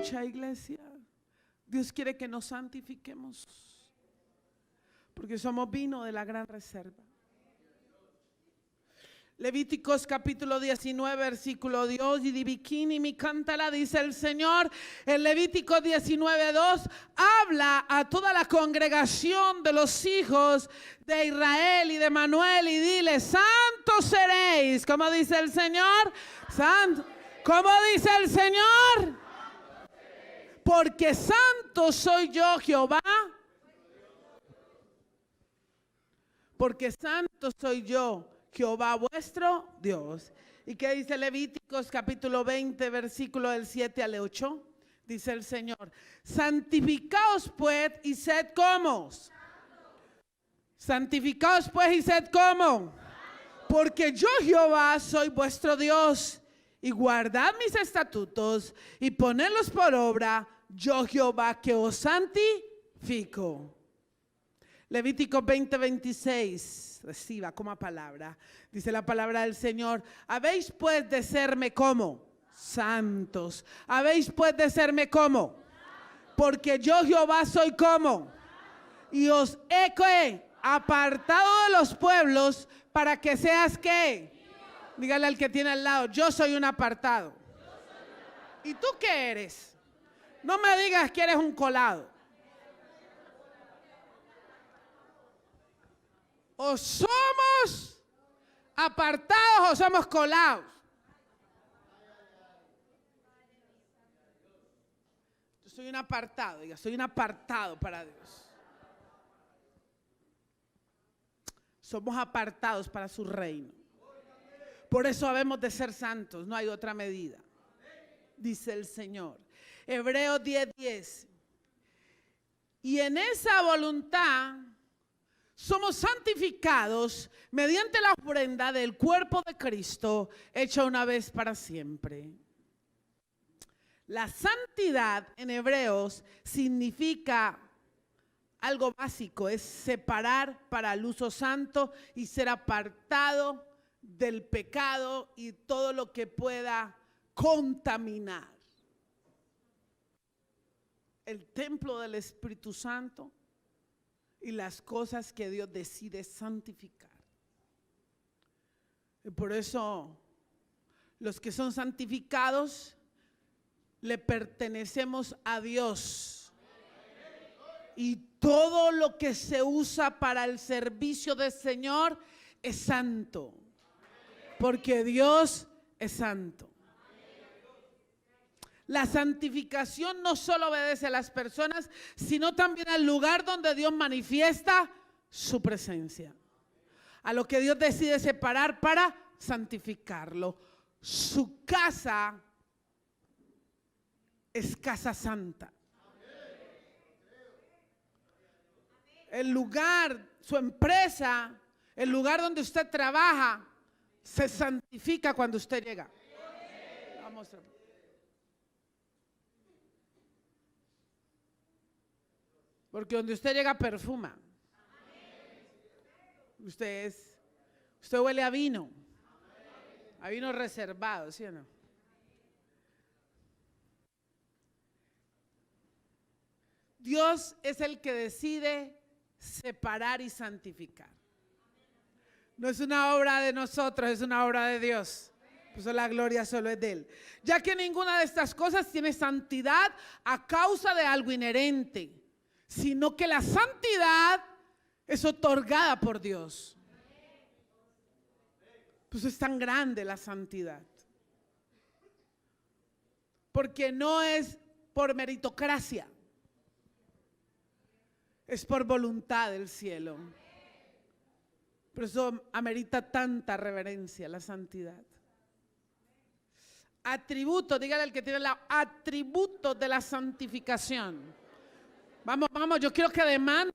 escucha, iglesia. Dios quiere que nos santifiquemos, porque somos vino de la gran reserva. Levíticos capítulo 19, versículo 2, y di bikini mi cántala, dice el Señor. En Levítico 19, 2, habla a toda la congregación de los hijos de Israel y de Manuel y dile: santos seréis. ¿Cómo dice el Señor? Santo. ¿Cómo dice el Señor? Porque santo soy yo, Jehová. Porque santo soy yo, Jehová vuestro Dios. ¿Y qué dice Levíticos capítulo 20, versículo del 7 al 8? Dice el Señor: santificaos pues y sed como. Santificaos pues y sed como. Porque yo, Jehová, soy vuestro Dios. Y guardad mis estatutos y ponedlos por obra, yo, Jehová, que os santifico. Levítico 20, 26, reciba como palabra. Dice la palabra del Señor: habéis pues de serme como santos. Habéis pues de serme como. Porque yo, Jehová, soy como. Y os he apartado de los pueblos para que seas ¿qué? Dígale al que tiene al lado: yo soy un apartado. ¿Y tú qué eres? No me digas que eres un colado. O somos apartados o somos colados. Yo soy un apartado, diga, soy un apartado para Dios. Somos apartados para su reino. Por eso habemos de ser santos, no hay otra medida, dice el Señor. Hebreos 10, 10. Y en esa voluntad somos santificados mediante la ofrenda del cuerpo de Cristo, hecha una vez para siempre. La santidad en Hebreos significa algo básico, es separar para el uso santo y ser apartado del pecado y todo lo que pueda contaminar el templo del Espíritu Santo y las cosas que Dios decide santificar. Y por eso los que son santificados le pertenecemos a Dios. Y todo lo que se usa para el servicio del Señor es santo. Porque Dios es santo. La santificación no solo obedece a las personas, sino también al lugar donde Dios manifiesta su presencia. A lo que Dios decide separar para santificarlo. Su casa es casa santa. El lugar, su empresa, el lugar donde usted trabaja, se santifica cuando usted llega. Vamos a ver. Porque donde usted llega perfuma. Usted huele a vino reservado, ¿sí o no? Dios es el que decide separar y santificar. No es una obra de nosotros, es una obra de Dios. Por eso la gloria solo es de Él. Ya que ninguna de estas cosas tiene santidad a causa de algo inherente, sino que la santidad es otorgada por Dios. Pues es tan grande la santidad. Porque no es por meritocracia, es por voluntad del cielo. Por eso amerita tanta reverencia la santidad. Atributo, dígale al que tiene la atributo de la santificación. Vamos, yo quiero que demande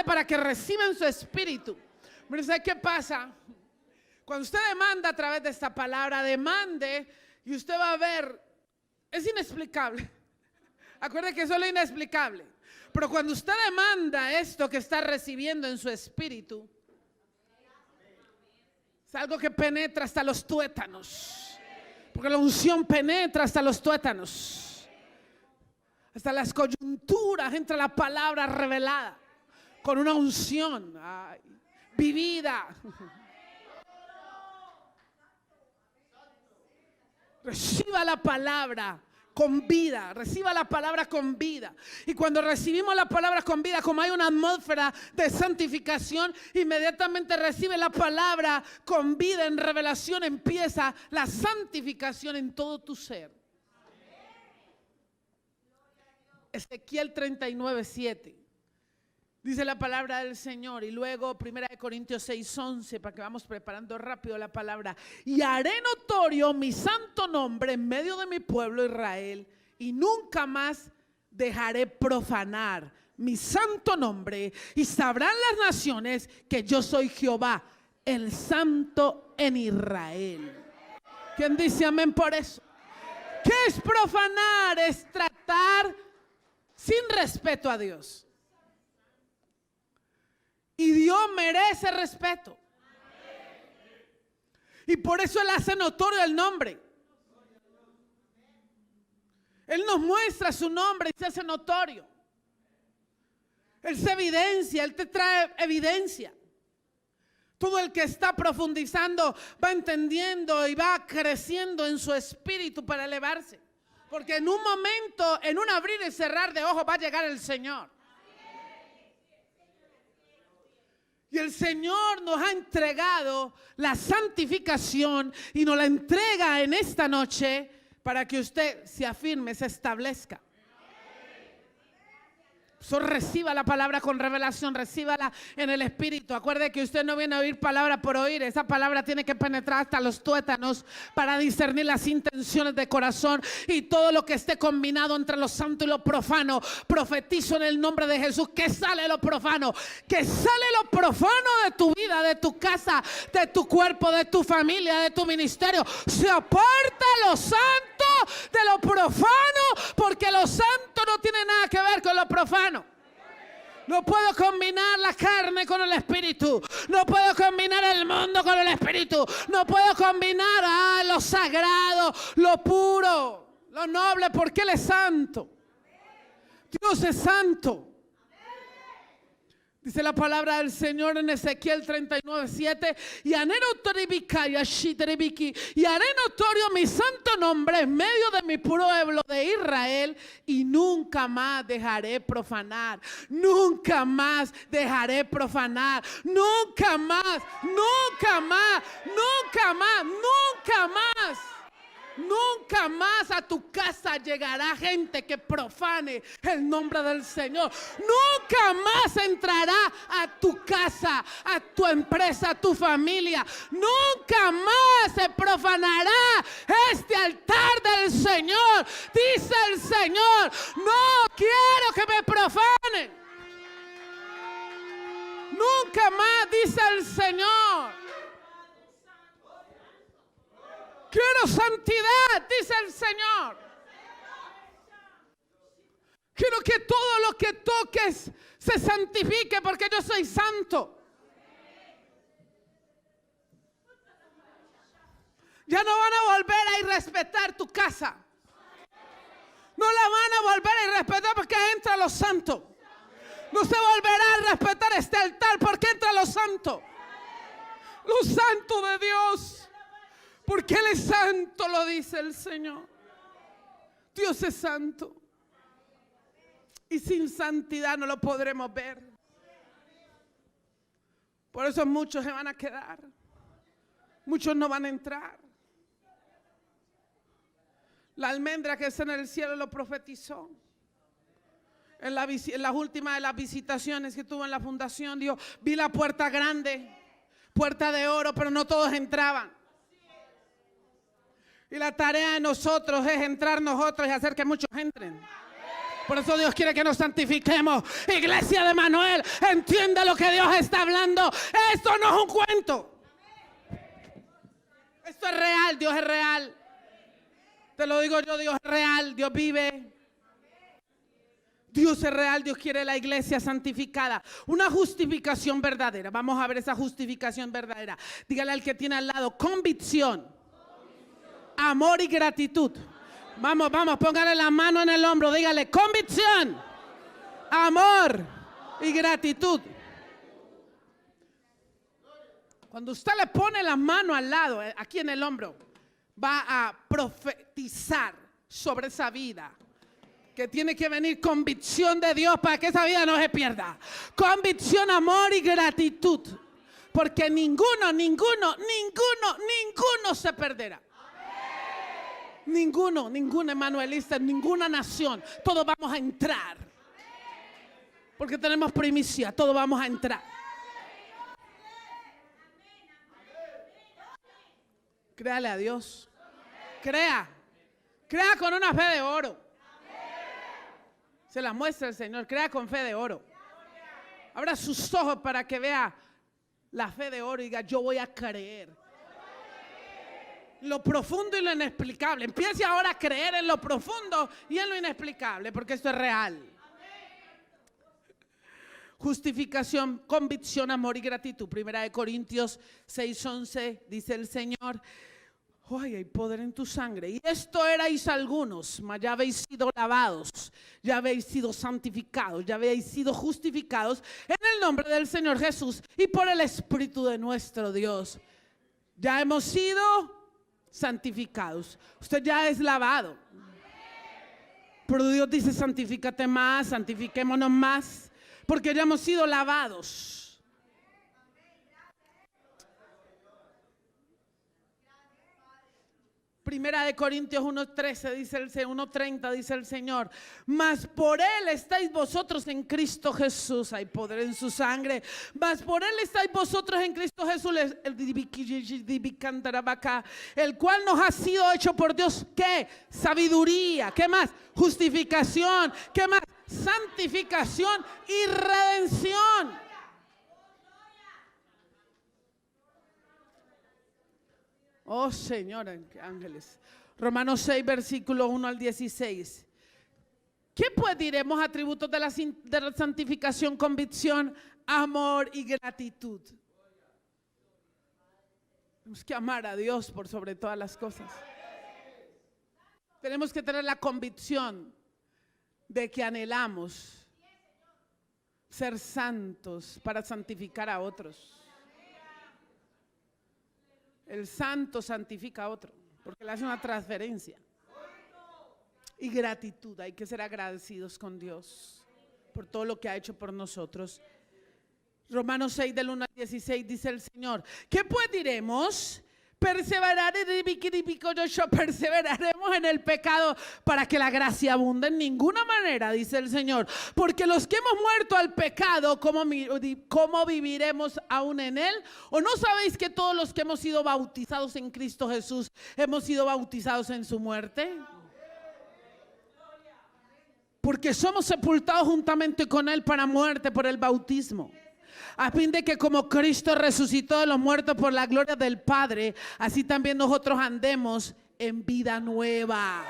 para que reciba en su espíritu. Pero ¿sabe qué pasa? Cuando usted demanda a través de esta palabra, demande y usted va a ver, es inexplicable. Acuerde que eso es lo inexplicable. Pero cuando usted demanda esto que está recibiendo en su espíritu, es algo que penetra hasta los tuétanos. Porque la unción penetra hasta los tuétanos, hasta las coyunturas, entra la palabra revelada con una unción vivida. Reciba la palabra con vida, reciba la palabra con vida. Y cuando recibimos la palabra con vida, como hay una atmósfera de santificación, inmediatamente recibe la palabra con vida en revelación, empieza la santificación en todo tu ser. Ezequiel 39:7 dice la palabra del Señor, y luego 1 Corintios 6:11, para que vamos preparando rápido la palabra. Y haré notorio mi santo nombre en medio de mi pueblo Israel, y nunca más dejaré profanar mi santo nombre, y sabrán las naciones que yo soy Jehová, el santo en Israel. ¿Quién dice amén por eso? ¿Qué es profanar? Es tratar sin respeto a Dios. Y Dios merece respeto. Y por eso Él hace notorio el nombre. Él nos muestra su nombre y se hace notorio. Él se evidencia, Él te trae evidencia. Todo el que está profundizando va entendiendo y va creciendo en su espíritu para elevarse. Porque en un momento, en un abrir y cerrar de ojos va a llegar el Señor. Y el Señor nos ha entregado la santificación y nos la entrega en esta noche para que usted se afirme, se establezca. So, reciba la palabra con revelación, recíbala en el Espíritu. Acuerde que usted no viene a oír palabra por oír. Esa palabra tiene que penetrar hasta los tuétanos para discernir las intenciones de corazón y todo lo que esté combinado entre lo santo y lo profano. Profetizo en el nombre de Jesús que sale lo profano, que sale lo profano de tu vida, de tu casa, de tu cuerpo, de tu familia, de tu ministerio. Se aparta lo santo de lo profano, porque lo santo no tiene nada que ver con lo profano. No puedo combinar la carne con el espíritu. No puedo combinar el mundo con el espíritu. No puedo combinar lo sagrado, lo puro, lo noble, porque Él es santo. Dios es santo. Dice la palabra del Señor en Ezequiel 39:7. Y haré notorio mi santo nombre en medio de mi pueblo de Israel, y nunca más dejaré profanar. Nunca más dejaré profanar. Nunca más, nunca más, nunca más, nunca más. Nunca más a tu casa llegará gente que profane el nombre del Señor. Nunca más entrará a tu casa, a tu empresa, a tu familia. Nunca más se profanará este altar del Señor. Dice el Señor, no quiero que me profanen. Nunca más, dice el Señor. Quiero santidad, dice el Señor. Quiero que todo lo que toques se santifique, porque yo soy santo. Ya no van a volver a irrespetar tu casa. No la van a volver a irrespetar porque entra lo santo. No se volverá a respetar este altar porque entra lo santo. Lo santo de Dios. Porque Él es santo, lo dice el Señor. Dios es santo. Y sin santidad no lo podremos ver. Por eso muchos se van a quedar. Muchos no van a entrar. La almendra que está en el cielo lo profetizó. En las últimas de las visitaciones que tuvo en la fundación, dijo, vi la puerta grande, puerta de oro, pero no todos entraban. Y la tarea de nosotros es entrar nosotros y hacer que muchos entren. Por eso Dios quiere que nos santifiquemos. Iglesia de Manuel, entiende lo que Dios está hablando. Esto no es un cuento. Esto es real, Dios es real. Te lo digo yo, Dios es real, Dios vive. Dios es real, Dios quiere la iglesia santificada. Una justificación verdadera. Vamos a ver esa justificación verdadera. Dígale al que tiene al lado, convicción. amor y gratitud. Vamos, póngale la mano en el hombro, dígale convicción, amor y gratitud. Cuando usted le pone la mano al lado, aquí en el hombro, va a profetizar sobre esa vida. Que tiene que venir convicción de Dios para que esa vida no se pierda. Convicción, amor y gratitud. Porque ninguno se perderá. Ningún emanuelista, ninguna nación. Todos vamos a entrar. Porque tenemos primicia, todos vamos a entrar. Créale a Dios. Crea con una fe de oro. Se la muestra el Señor. Crea con fe de oro. Abra sus ojos para que vea la fe de oro y diga: yo voy a creer. Lo profundo y lo inexplicable. Empiece ahora a creer en lo profundo y en lo inexplicable, porque esto es real. Justificación, convicción, amor y gratitud. Primera de Corintios 6:11 dice el Señor: ay, hay poder en tu sangre. Y esto erais algunos, mas ya habéis sido lavados, ya habéis sido santificados, ya habéis sido justificados en el nombre del Señor Jesús y por el Espíritu de nuestro Dios. Ya hemos sido santificados. Usted ya es lavado. Pero Dios dice: santifícate más, santifiquémonos más, porque ya hemos sido lavados. Primera de Corintios 1:13 dice el 1:30 dice el Señor: mas por Él estáis vosotros en Cristo Jesús. Hay poder en su sangre. Mas por Él estáis vosotros en Cristo Jesús, el cual nos ha sido hecho por Dios. ¿Qué? Sabiduría. ¿Qué más? Justificación. ¿Qué más? Santificación y redención. Oh Señor, ángeles. Romanos 6, versículo 1 al 16. ¿Qué pues diremos? Atributos de la santificación: convicción, amor y gratitud. Tenemos que amar a Dios por sobre todas las cosas. Tenemos que tener la convicción de que anhelamos ser santos para santificar a otros. El santo santifica a otro, porque le hace una transferencia. Y gratitud, hay que ser agradecidos con Dios por todo lo que ha hecho por nosotros. Romanos 6 del 1 al 16 dice el Señor: ¿qué pues diremos? Perseveraremos en el pecado para que la gracia abunde. En ninguna manera, dice el Señor, porque los que hemos muerto al pecado, ¿cómo viviremos aún en él? ¿O no sabéis que todos los que hemos sido bautizados en Cristo Jesús hemos sido bautizados en su muerte? Porque somos sepultados juntamente con él para muerte por el bautismo, a fin de que como Cristo resucitó de los muertos por la gloria del Padre, así también nosotros andemos en vida nueva.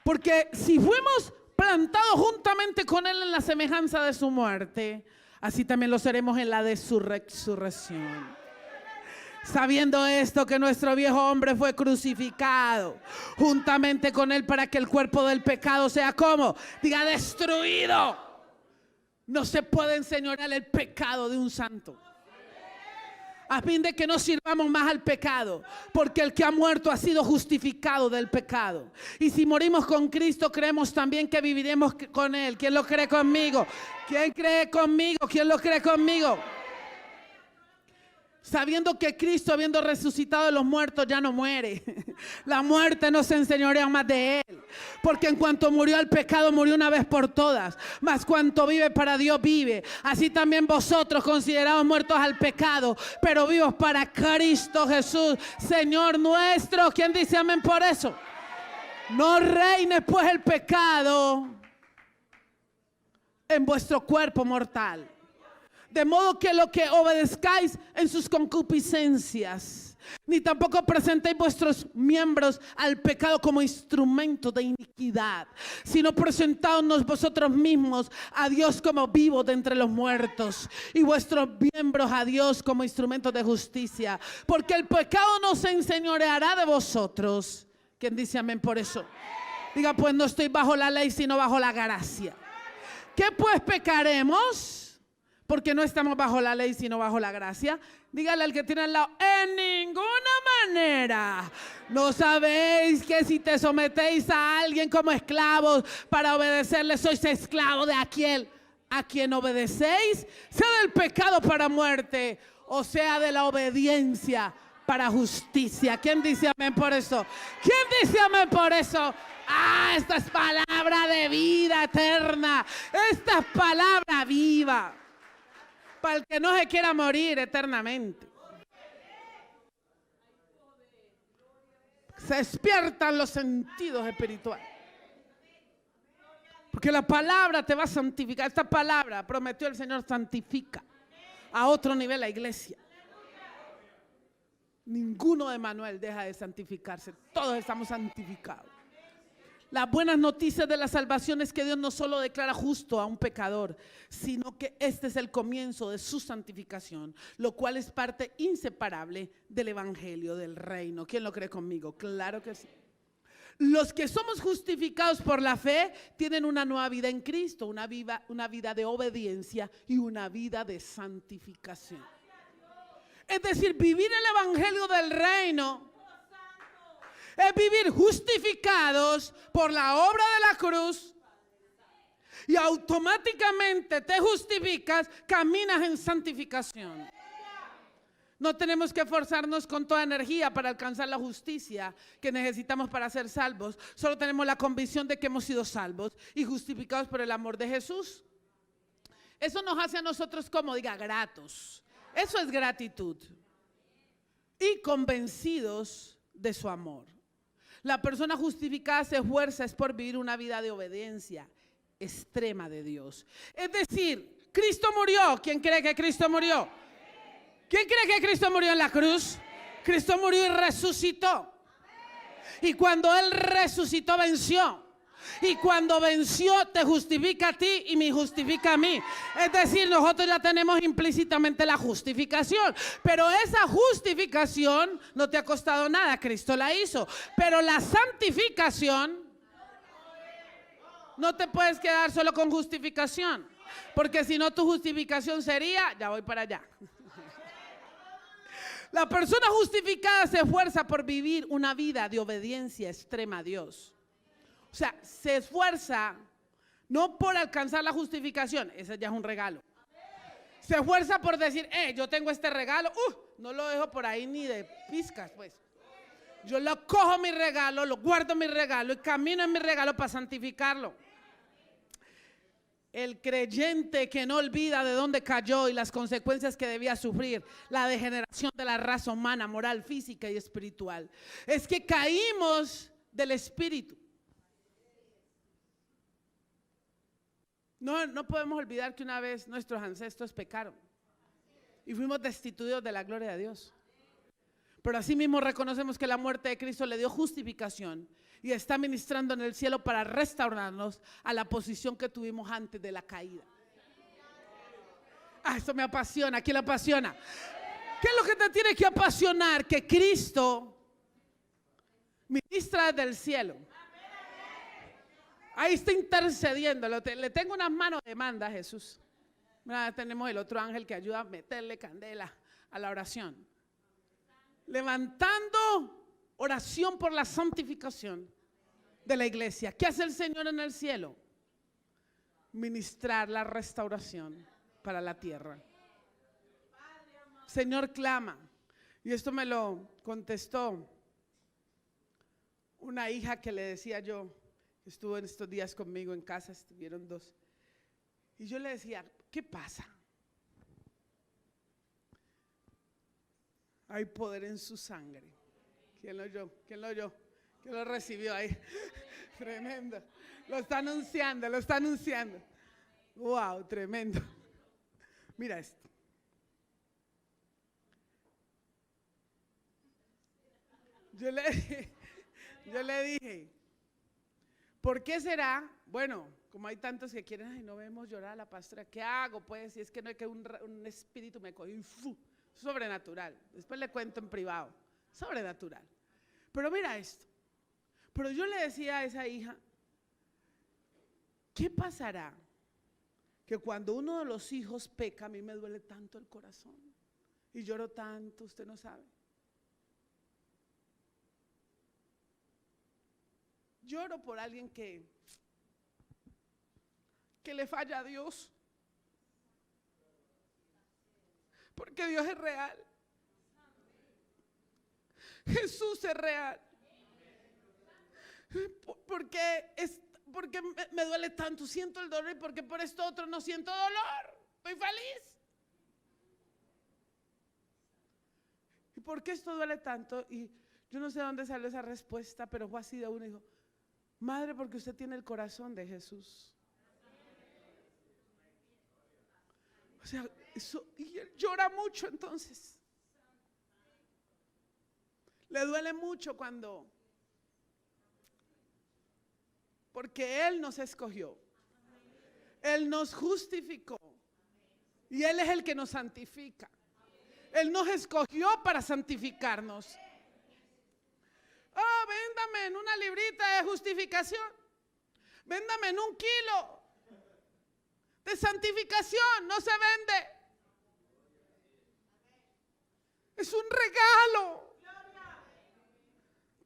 Porque si fuimos plantados juntamente con Él en la semejanza de su muerte, así también lo seremos en la de su resurrección. Sabiendo esto, que nuestro viejo hombre fue crucificado juntamente con Él para que el cuerpo del pecado sea, ¿cómo? Diga, destruido. No se puede enseñorear el pecado de un santo, a fin de que no sirvamos más al pecado, porque el que ha muerto ha sido justificado del pecado. Y si morimos con Cristo, creemos también que viviremos con Él. ¿Quién lo cree conmigo? ¿Quién cree conmigo? ¿Quién lo cree conmigo? Sabiendo que Cristo, habiendo resucitado de los muertos, ya no muere. La muerte no se enseñorea más de Él. Porque en cuanto murió al pecado, murió una vez por todas. Mas cuanto vive para Dios, vive. Así también vosotros, considerados muertos al pecado, pero vivos para Cristo Jesús, Señor nuestro. ¿Quién dice amén por eso? No reine pues el pecado en vuestro cuerpo mortal, De modo que lo que obedezcáis en sus concupiscencias, ni tampoco presentéis vuestros miembros al pecado como instrumento de iniquidad, sino presentaos vosotros mismos a Dios como vivos de entre los muertos, y vuestros miembros a Dios como instrumentos de justicia, porque el pecado no se enseñoreará de vosotros. ¿Quién dice amén por eso? Diga, pues no estoy bajo la ley, sino bajo la gracia. ¿Qué pues pecaremos? Porque no estamos bajo la ley, sino bajo la gracia. Dígale al que tiene al lado, en ninguna manera. ¿No sabéis que si te sometéis a alguien como esclavos para obedecerle, sois esclavos de aquel a quien obedecéis? Sea del pecado para muerte, o sea de la obediencia para justicia. ¿Quién dice amén por eso? ¿Quién dice amén por eso? Ah, esta es palabra de vida eterna. Esta es palabra viva. Para el que no se quiera morir eternamente. Se despiertan los sentidos espirituales. Porque la palabra te va a santificar. Esta palabra prometió el Señor, santifica a otro nivel la iglesia. Ninguno de Manuel deja de santificarse. Todos estamos santificados. Las buenas noticias de la salvación es que Dios no solo declara justo a un pecador, sino que este es el comienzo de su santificación, lo cual es parte inseparable del evangelio del reino. ¿Quién lo cree conmigo? Claro que sí. Los que somos justificados por la fe tienen una nueva vida en Cristo, una vida de obediencia y una vida de santificación. Es decir, vivir el evangelio del reino es vivir justificados por la obra de la cruz, y automáticamente te justificas, caminas en santificación. No tenemos que esforzarnos con toda energía para alcanzar la justicia que necesitamos para ser salvos. Solo tenemos la convicción de que hemos sido salvos y justificados por el amor de Jesús. Eso nos hace a nosotros, como diga, gratos. Eso es gratitud. Y convencidos de su amor. La persona justificada se esfuerza es por vivir una vida de obediencia extrema de Dios. Es decir, Cristo murió. ¿Quién cree que Cristo murió? ¿Quién cree que Cristo murió en la cruz? Cristo murió y resucitó. Y cuando Él resucitó, venció. Y cuando venció, te justifica a ti y me justifica a mí. Es decir, nosotros ya tenemos implícitamente la justificación. Pero esa justificación no te ha costado nada, Cristo la hizo. Pero la santificación, no te puedes quedar solo con justificación. Porque si no, tu justificación sería, ya voy para allá. La persona justificada se esfuerza por vivir una vida de obediencia extrema a Dios. O sea, se esfuerza no por alcanzar la justificación, ese ya es un regalo. Se esfuerza por decir, yo tengo este regalo, no lo dejo por ahí ni de pizcas, pues. Yo lo cojo mi regalo, lo guardo mi regalo y camino en mi regalo para santificarlo. El creyente que no olvida de dónde cayó y las consecuencias que debía sufrir, la degeneración de la raza humana, moral, física y espiritual. Es que caímos del espíritu. No podemos olvidar que una vez nuestros ancestros pecaron y fuimos destituidos de la gloria de Dios. Pero asimismo reconocemos que la muerte de Cristo le dio justificación y está ministrando en el cielo para restaurarnos a la posición que tuvimos antes de la caída. Esto me apasiona. ¿A quién le apasiona? ¿Qué es lo que te tiene que apasionar? Que Cristo ministra desde el cielo. Ahí está intercediendo. Le tengo unas manos de manda a Jesús. Mira, tenemos el otro ángel que ayuda a meterle candela a la oración. Levantando oración por la santificación de la iglesia. ¿Qué hace el Señor en el cielo? Ministrar la restauración para la tierra. Señor clama. Y esto me lo contestó una hija que le decía yo. Estuvo en estos días conmigo en casa, estuvieron dos. Y yo le decía, ¿qué pasa? Hay poder en su sangre. ¿Quién lo oyó? ¿Quién lo oyó? ¿Quién lo recibió ahí? Tremendo. Lo está anunciando, lo está anunciando. Wow, tremendo. Mira esto. Yo le dije, ¿por qué será? Bueno, como hay tantos que quieren, ay, no vemos llorar a la pastora, ¿qué hago? Pues, si es que no es que un espíritu me cogió, sobrenatural. Después le cuento en privado, sobrenatural. Pero mira esto. Pero yo le decía a esa hija, ¿qué pasará? Que cuando uno de los hijos peca, a mí me duele tanto el corazón y lloro tanto, usted no sabe. Lloro por alguien que le falla a Dios. Porque Dios es real. Jesús es real. Porque me duele tanto, siento el dolor, y porque por esto otro no siento dolor. Estoy feliz. ¿Y por qué esto duele tanto? Y yo no sé de dónde salió esa respuesta, pero fue así de uno. Dijo, madre, porque usted tiene el corazón de Jesús. O sea, eso, y él llora mucho entonces. Le duele mucho porque Él nos escogió. Él nos justificó. Y Él es el que nos santifica. Él nos escogió para santificarnos. Oh, véndame en una librita de justificación. Véndame en 1 kilo de santificación. No se vende. Es un regalo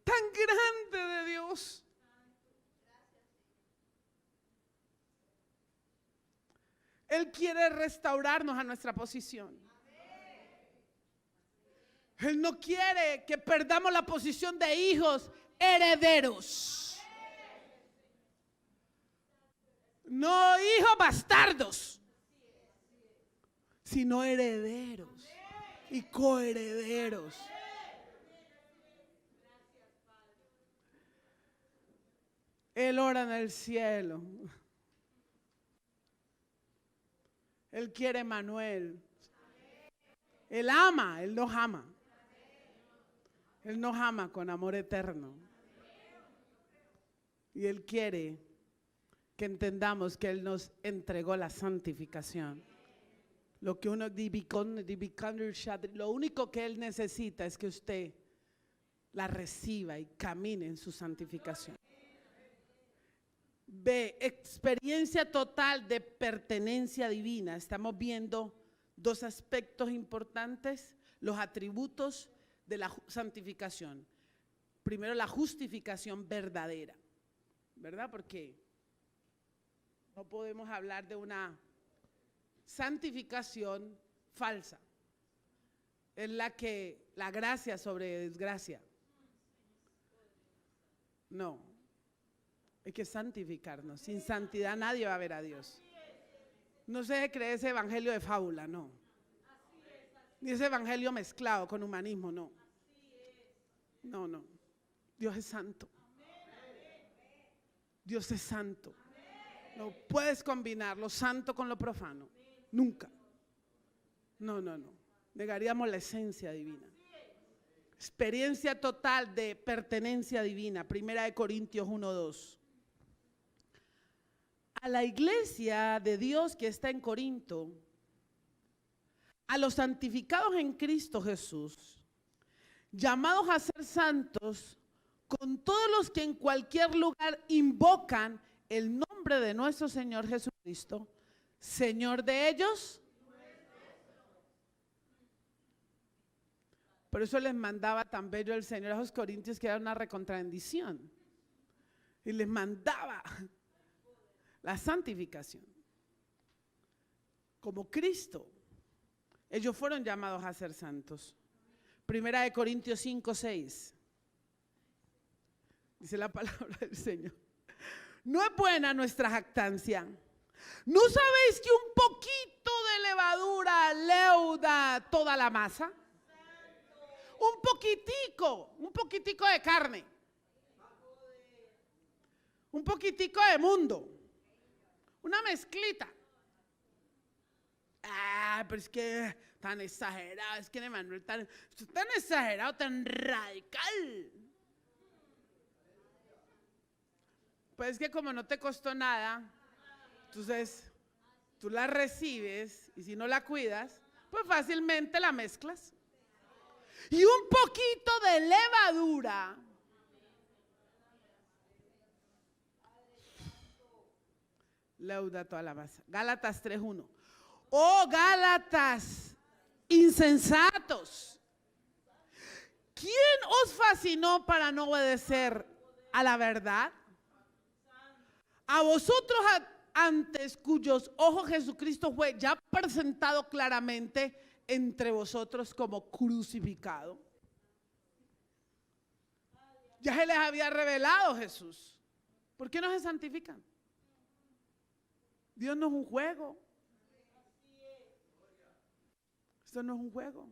tan grande de Dios. Él quiere restaurarnos a nuestra posición. Él no quiere que perdamos la posición de hijos herederos. No hijos bastardos, sino herederos y coherederos. Él ora en el cielo. Él quiere Manuel. Él ama, Él nos ama. Él nos ama con amor eterno. Y Él quiere que entendamos que Él nos entregó la santificación. Lo que uno lo único que Él necesita es que usted la reciba y camine en su santificación. Ve, experiencia total de pertenencia divina. Estamos viendo 2 aspectos importantes, los atributos de la santificación. Primero, la justificación verdadera, ¿verdad? Porque no podemos hablar de una santificación falsa. Es la gracia sobre desgracia. No. Hay que santificarnos. Sin santidad nadie va a ver a Dios. No se cree ese evangelio de fábula, no. Ni ese evangelio mezclado con humanismo, no. No, no. Dios es santo. Dios es santo. No puedes combinar lo santo con lo profano. Nunca. No, no, no. Negaríamos la esencia divina. Experiencia total de pertenencia divina. 1 Corintios 1:2. A la iglesia de Dios que está en Corinto, a los santificados en Cristo Jesús, llamados a ser santos, con todos los que en cualquier lugar invocan el nombre de nuestro Señor Jesucristo, Señor de ellos. Por eso les mandaba tan bello el Señor a los corintios, que era una recontrabendición. Y les mandaba la santificación. Como Cristo, ellos fueron llamados a ser santos. 1 Corintios 5:6. Dice la palabra del Señor. No es buena nuestra jactancia. ¿No sabéis que un poquito de levadura leuda toda la masa? Un poquitico de carne, un poquitico de mundo, una mezclita. Ah, pero es que tan exagerado, es que Emanuel tan exagerado, tan radical. Pues es que como no te costó nada, entonces tú la recibes y si no la cuidas, pues fácilmente la mezclas. Y un poquito de levadura leuda toda la masa. Gálatas 3:1. Oh Gálatas, insensatos, ¿quién os fascinó para no obedecer a la verdad? A vosotros antes cuyos ojos Jesucristo fue ya presentado claramente entre vosotros como crucificado. Ya se les había revelado Jesús. ¿Por qué no se santifican? Dios no es un juego. Esto no es un juego.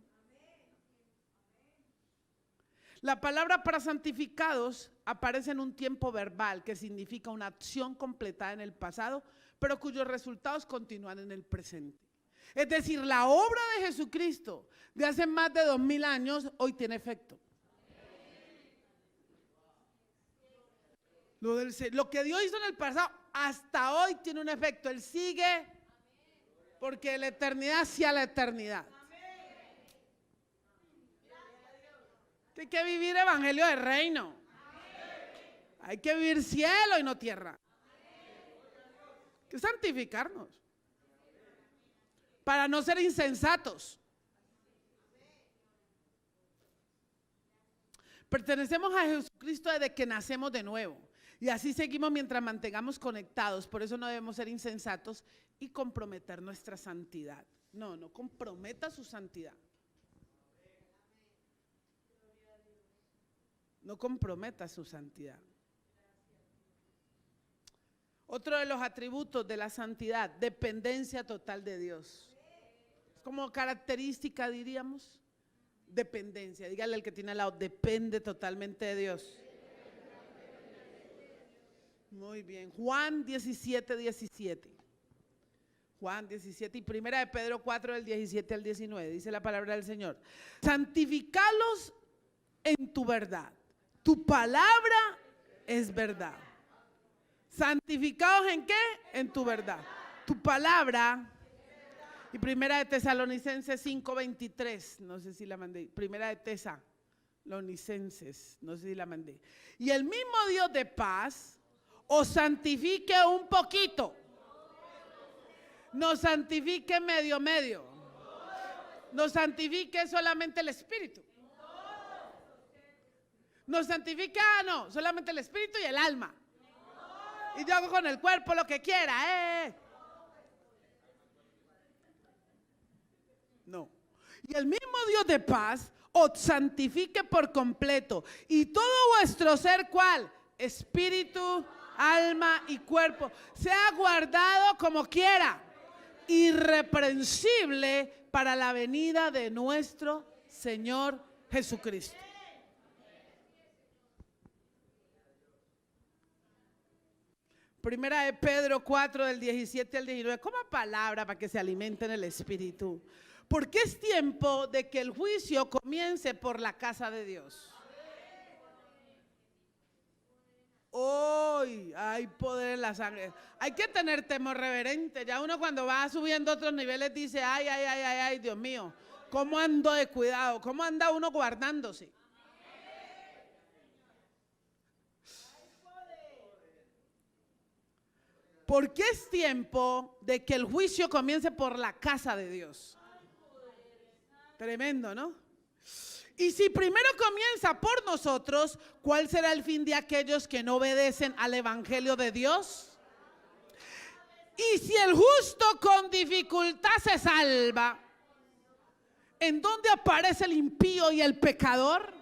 La palabra para santificados aparece en un tiempo verbal que significa una acción completada en el pasado, pero cuyos resultados continúan en el presente. Es decir, la obra de Jesucristo de hace más de 2000 años hoy tiene efecto. Lo que Dios hizo en el pasado hasta hoy tiene un efecto. Él sigue porque de la eternidad hacia la eternidad. Hay que vivir evangelio de reino. Hay que vivir cielo y no tierra. Hay que santificarnos para no ser insensatos. Pertenecemos a Jesucristo desde que nacemos de nuevo. Y así seguimos mientras mantengamos conectados. Por eso no debemos ser insensatos y comprometer nuestra santidad. No comprometa su santidad. No comprometa su santidad. Otro de los atributos de la santidad, dependencia total de Dios. Como característica diríamos, dependencia. Dígale al que tiene al lado, depende totalmente de Dios. Muy bien. Juan 17:17. Juan 17 y primera de Pedro 4 del 17 al 19. Dice la palabra del Señor. Santificalos en tu verdad. Tu palabra es verdad. ¿Santificados en qué? En tu verdad. Tu palabra. Y primera de Tesalonicenses 5:23. No sé si la mandé. Primera de Tesalonicenses. No sé si la mandé. Y el mismo Dios de paz os santifique un poquito. Nos santifique medio. Nos santifique solamente el Espíritu. Nos santifica, no, solamente el espíritu y el alma. Y yo hago con el cuerpo lo que quiera, No. Y el mismo Dios de paz os santifique por completo. Y todo vuestro ser, ¿cuál? Espíritu, alma y cuerpo, sea guardado como quiera, irreprensible para la venida de nuestro Señor Jesucristo. Primera de Pedro 4 del 17 al 19, como palabra para que se alimenten el espíritu. Porque es tiempo de que el juicio comience por la casa de Dios. Hoy hay poder en la sangre. Hay que tener temor reverente. Ya uno cuando va subiendo otros niveles dice, ay, Dios mío, ¿cómo ando de cuidado? ¿Cómo anda uno guardándose? Porque es tiempo de que el juicio comience por la casa de Dios. Tremendo, ¿no? Y si primero comienza por nosotros, ¿cuál será el fin de aquellos que no obedecen al evangelio de Dios? Y si el justo con dificultad se salva, ¿en dónde aparece el impío y el pecador?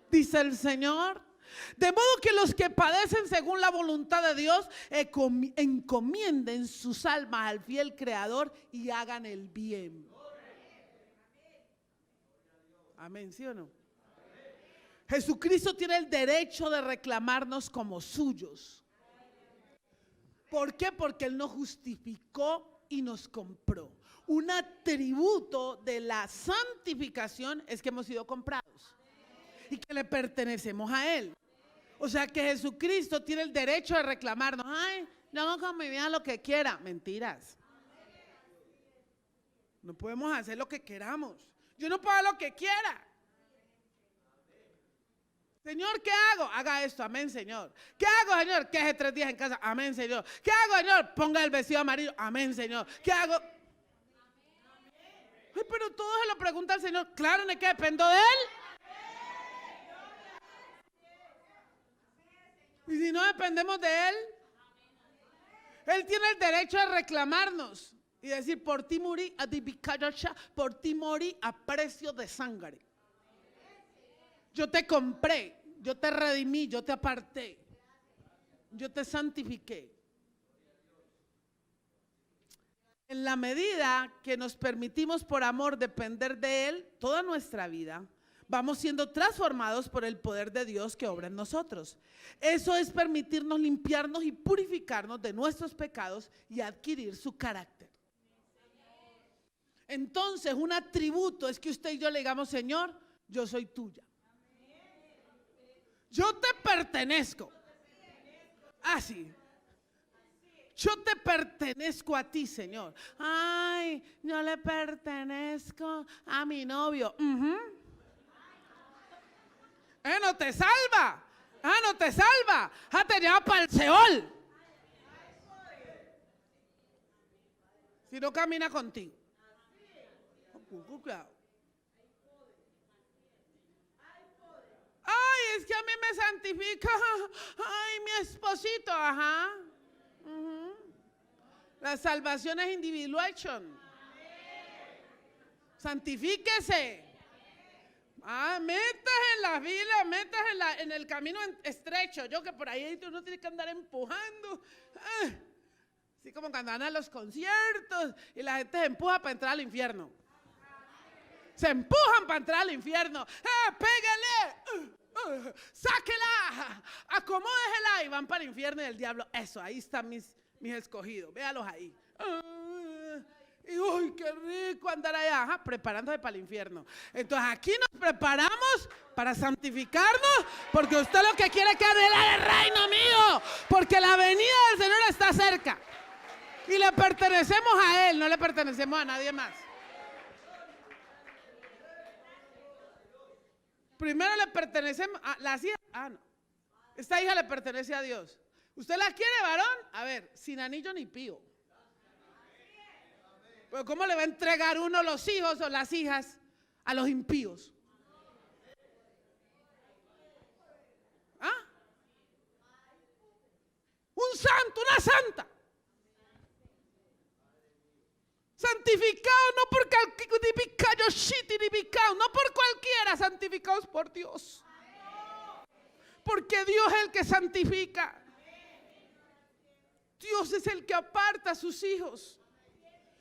Dice el Señor. De modo que los que padecen según la voluntad de Dios encomienden sus almas al fiel Creador y hagan el bien. Amén, ¿sí o no? Jesucristo tiene el derecho de reclamarnos como suyos. ¿Por qué? Porque Él nos justificó y nos compró. Un atributo de la santificación es que hemos sido comprados y que le pertenecemos a Él. O sea que Jesucristo tiene el derecho de reclamarnos. Ay, yo hago con mi vida lo que quiera. Mentiras. No podemos hacer lo que queramos. Yo no puedo hacer lo que quiera. Señor, ¿qué hago? Haga esto, amén, Señor. ¿Qué hago, Señor? Queje 3 días en casa, amén, Señor. ¿Qué hago, Señor? Ponga el vestido amarillo, amén, Señor. ¿Qué hago? Ay, pero todo se lo pregunta al Señor. Claro, ¿de qué dependo de Él? Y si no dependemos de Él, Él tiene el derecho de reclamarnos y decir, por ti morí a precio de sangre. Yo te compré, yo te redimí, yo te aparté, yo te santifiqué. En la medida que nos permitimos por amor depender de Él toda nuestra vida, vamos siendo transformados por el poder de Dios que obra en nosotros. Eso es permitirnos limpiarnos y purificarnos de nuestros pecados y adquirir su carácter. Entonces, un atributo es que usted y yo le digamos, Señor, yo soy tuya. Yo te pertenezco. Así. Yo te pertenezco a ti, Señor. Ay, yo le pertenezco a mi novio. No te salva. No te salva. Te lleva para el Seol. Si no camina contigo. Cuidado. Ay, es que a mí me santifica. Ay, mi esposito, ajá. La salvación es individuation. Santifíquese. Metas en la fila, metas en el camino estrecho. Yo que por ahí uno tiene que andar empujando. Así como cuando van a los conciertos y la gente se empuja para entrar al infierno. Se empujan para entrar al infierno. Pégale. Sáquela. Acomódesela y van para el infierno y el diablo. Eso, ahí están mis escogidos. Véalos ahí. Y uy, qué rico andar allá, preparándose para el infierno. Entonces aquí nos preparamos para santificarnos, porque usted lo que quiere es que anhela el reino mío, porque la venida del Señor está cerca. Y le pertenecemos a Él, no le pertenecemos a nadie más. Primero le pertenecemos a las hijas. No. Esta hija le pertenece a Dios. ¿Usted la quiere, varón? A ver, sin anillo ni pío. Pero ¿cómo le va a entregar uno los hijos o las hijas a los impíos? Un santo, una santa. Santificado no por no por cualquiera, santificados por Dios. Porque Dios es el que santifica. Dios es el que aparta a sus hijos.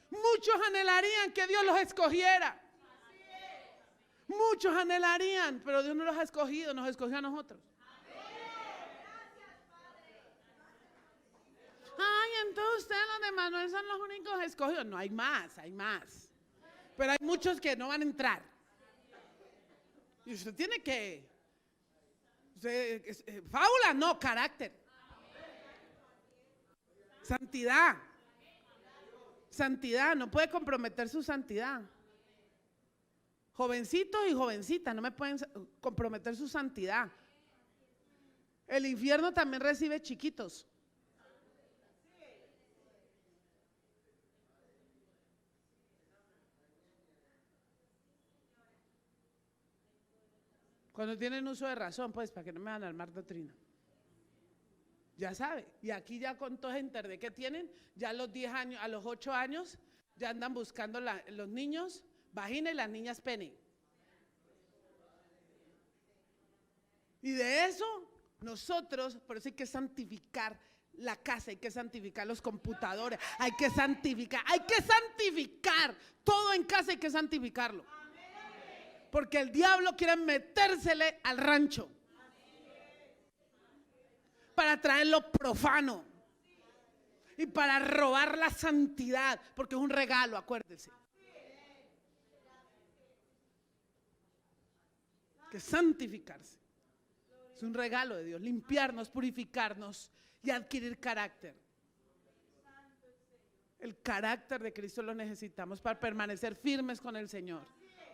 Muchos anhelarían que Dios los escogiera. Muchos anhelarían, pero Dios no los ha escogido, nos escogió a nosotros. Ay, entonces ustedes los de Manuel son los únicos escogidos. No, hay más, hay más. Pero hay muchos que no van a entrar. Y usted tiene que... fábula, no, carácter. Santidad. Santidad, no puede comprometer su santidad. Jovencitos y jovencitas no me pueden comprometer su santidad. El infierno también recibe chiquitos. Cuando tienen uso de razón, pues, para que no me van a armar doctrina. Ya sabe, y aquí ya con todo ese internet que tienen, ya a los 10 años, a los 8 años, ya andan buscando los niños vagina y las niñas pene. Y de eso, nosotros, por eso hay que santificar la casa, hay que santificar los computadores, hay que santificar todo en casa, hay que santificarlo. Porque el diablo quiere metérsele al rancho para traer lo profano. y para robar la santidad, porque es un regalo, acuérdense. Que santificarse es un regalo de Dios, limpiarnos, purificarnos y adquirir carácter. El carácter de Cristo lo necesitamos para permanecer firmes con el Señor.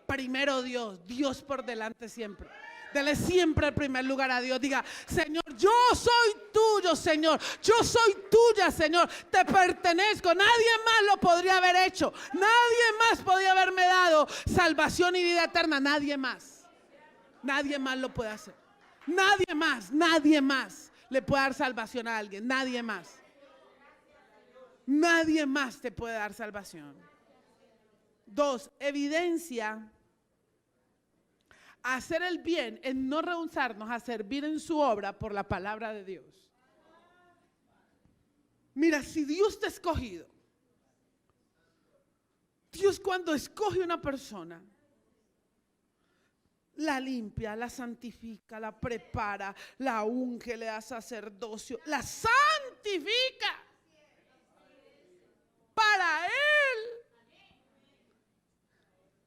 Primero Dios, Dios por delante siempre. Dele siempre el primer lugar a Dios. Diga: Señor, yo soy tuyo, Señor. Yo soy tuya, Señor. Te pertenezco. Nadie más lo podría haber hecho. Nadie más podría haberme dado salvación y vida eterna. Nadie más. Nadie más lo puede hacer. Nadie más le puede dar salvación a alguien. Nadie más. Nadie más te puede dar salvación. 2, evidencia. Hacer el bien es no rehusarnos a servir en su obra por la palabra de Dios. Mira, si Dios te ha escogido, Dios cuando escoge una persona, la limpia, la santifica, la prepara, la unge, le da sacerdocio, la santifica para Él,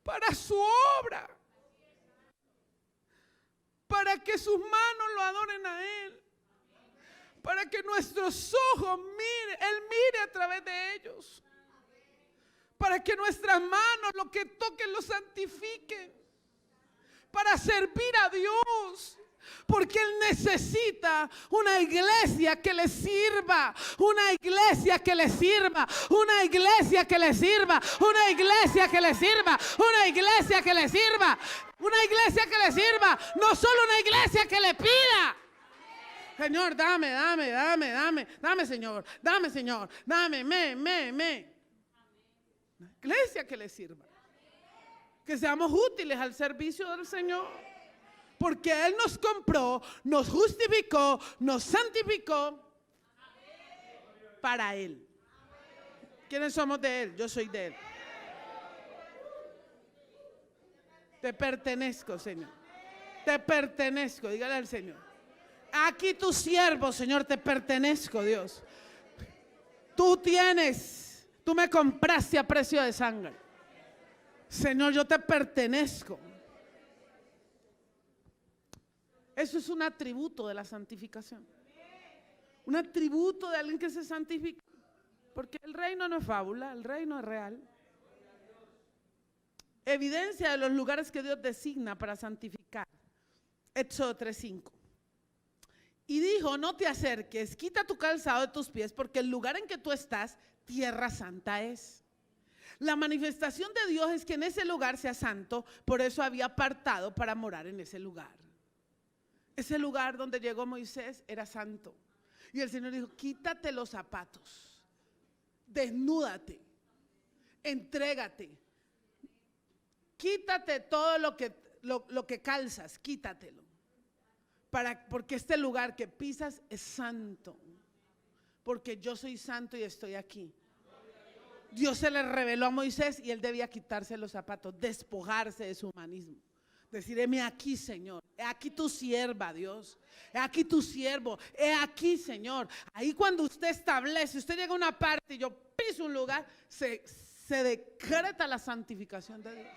para su obra, para que sus manos lo adoren a Él, para que nuestros ojos miren, Él mire a través de ellos, para que nuestras manos lo que toquen lo santifiquen, para servir a Dios. Porque Él necesita una iglesia que le sirva, una iglesia que le sirva, una iglesia que le sirva, una iglesia que le sirva, una iglesia que le sirva, una iglesia que le sirva, no solo una iglesia que le pida. Señor, dame, Señor, dame, Señor, dame, Una iglesia que le sirva, que seamos útiles al servicio del Señor. Porque Él nos compró, nos justificó, nos santificó para Él. ¿Quiénes somos de Él? Yo soy de Él. Te pertenezco, Señor. Te pertenezco, dígale al Señor. Aquí tu siervo, Señor, te pertenezco, Dios. Tú me compraste a precio de sangre. Señor, yo te pertenezco. Eso es un atributo de la santificación. Un atributo de alguien que se santifica. Porque el reino no es fábula, el reino es real. Evidencia de los lugares que Dios designa para santificar. Éxodo 3:5. Y dijo: no te acerques, quita tu calzado de tus pies, porque el lugar en que tú estás, tierra santa es. La manifestación de Dios es que en ese lugar sea santo, por eso había apartado para morar en ese lugar. Ese lugar donde llegó Moisés era santo. Y el Señor dijo: quítate los zapatos, desnúdate, entrégate, quítate todo lo que calzas, quítatelo. Porque este lugar que pisas es santo. Porque yo soy santo y estoy aquí. Dios se le reveló a Moisés y él debía quitarse los zapatos, despojarse de su humanismo. Decir: heme aquí, Señor, he aquí tu sierva, Dios, he aquí tu siervo, he aquí, Señor. Ahí cuando usted establece, usted llega a una parte y yo piso un lugar, se decreta la santificación de Dios.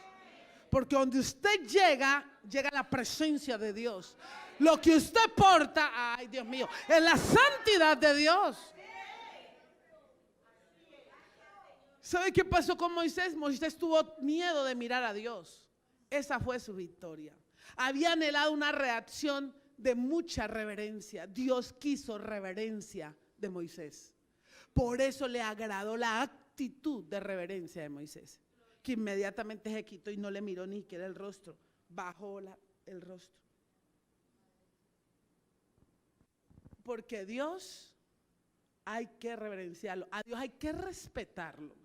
Porque donde usted llega la presencia de Dios. Lo que usted porta, ay Dios mío, es la santidad de Dios. ¿Sabe qué pasó con Moisés? Moisés tuvo miedo de mirar a Dios. Esa fue su victoria. Había anhelado una reacción de mucha reverencia. Dios quiso reverencia de Moisés. Por eso le agradó la actitud de reverencia de Moisés, que inmediatamente se quitó y no le miró ni siquiera el rostro. Bajó el rostro. Porque Dios hay que reverenciarlo. A Dios hay que respetarlo.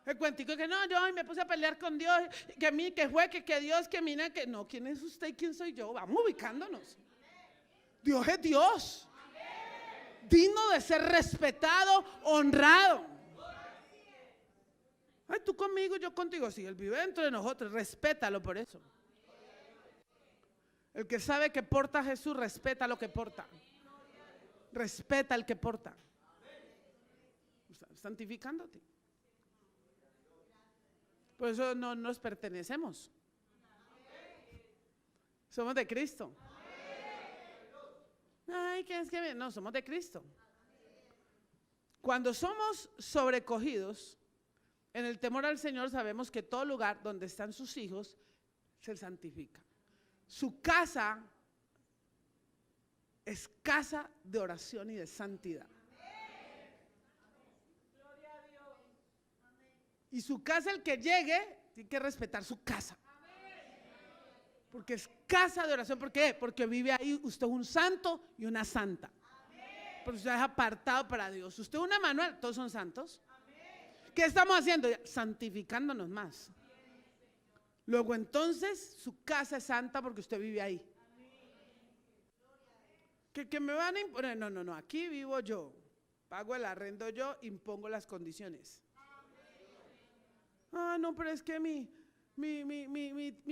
El cuentico que no, yo me puse a pelear con Dios, que mí, que fue, que Dios, que mira, que no, ¿quién es usted y quién soy yo? Vamos ubicándonos. Dios es Dios, digno de ser respetado, honrado. Ay, tú conmigo, yo contigo, sí, Él vive dentro de nosotros, respétalo por eso. El que sabe que porta a Jesús, respeta lo que porta. Respeta al que porta. santificándote. Por eso no nos pertenecemos. Somos de Cristo. Ay, ¿qué es que? No, somos de Cristo. Cuando somos sobrecogidos en el temor al Señor, sabemos que todo lugar donde están sus hijos se santifica. Su casa es casa de oración y de santidad. Y su casa, el que llegue, tiene que respetar su casa. Porque es casa de oración. ¿Por qué? Porque vive ahí usted es un santo y una santa. Porque usted es apartado para Dios. Usted es un Emanuel, todos son santos. ¿Qué estamos haciendo? Santificándonos más. Luego entonces su casa es santa porque usted vive ahí. Que me van a imponer. No, aquí vivo yo. Pago el arrendo yo, impongo las condiciones. Ah, no, pero es que mi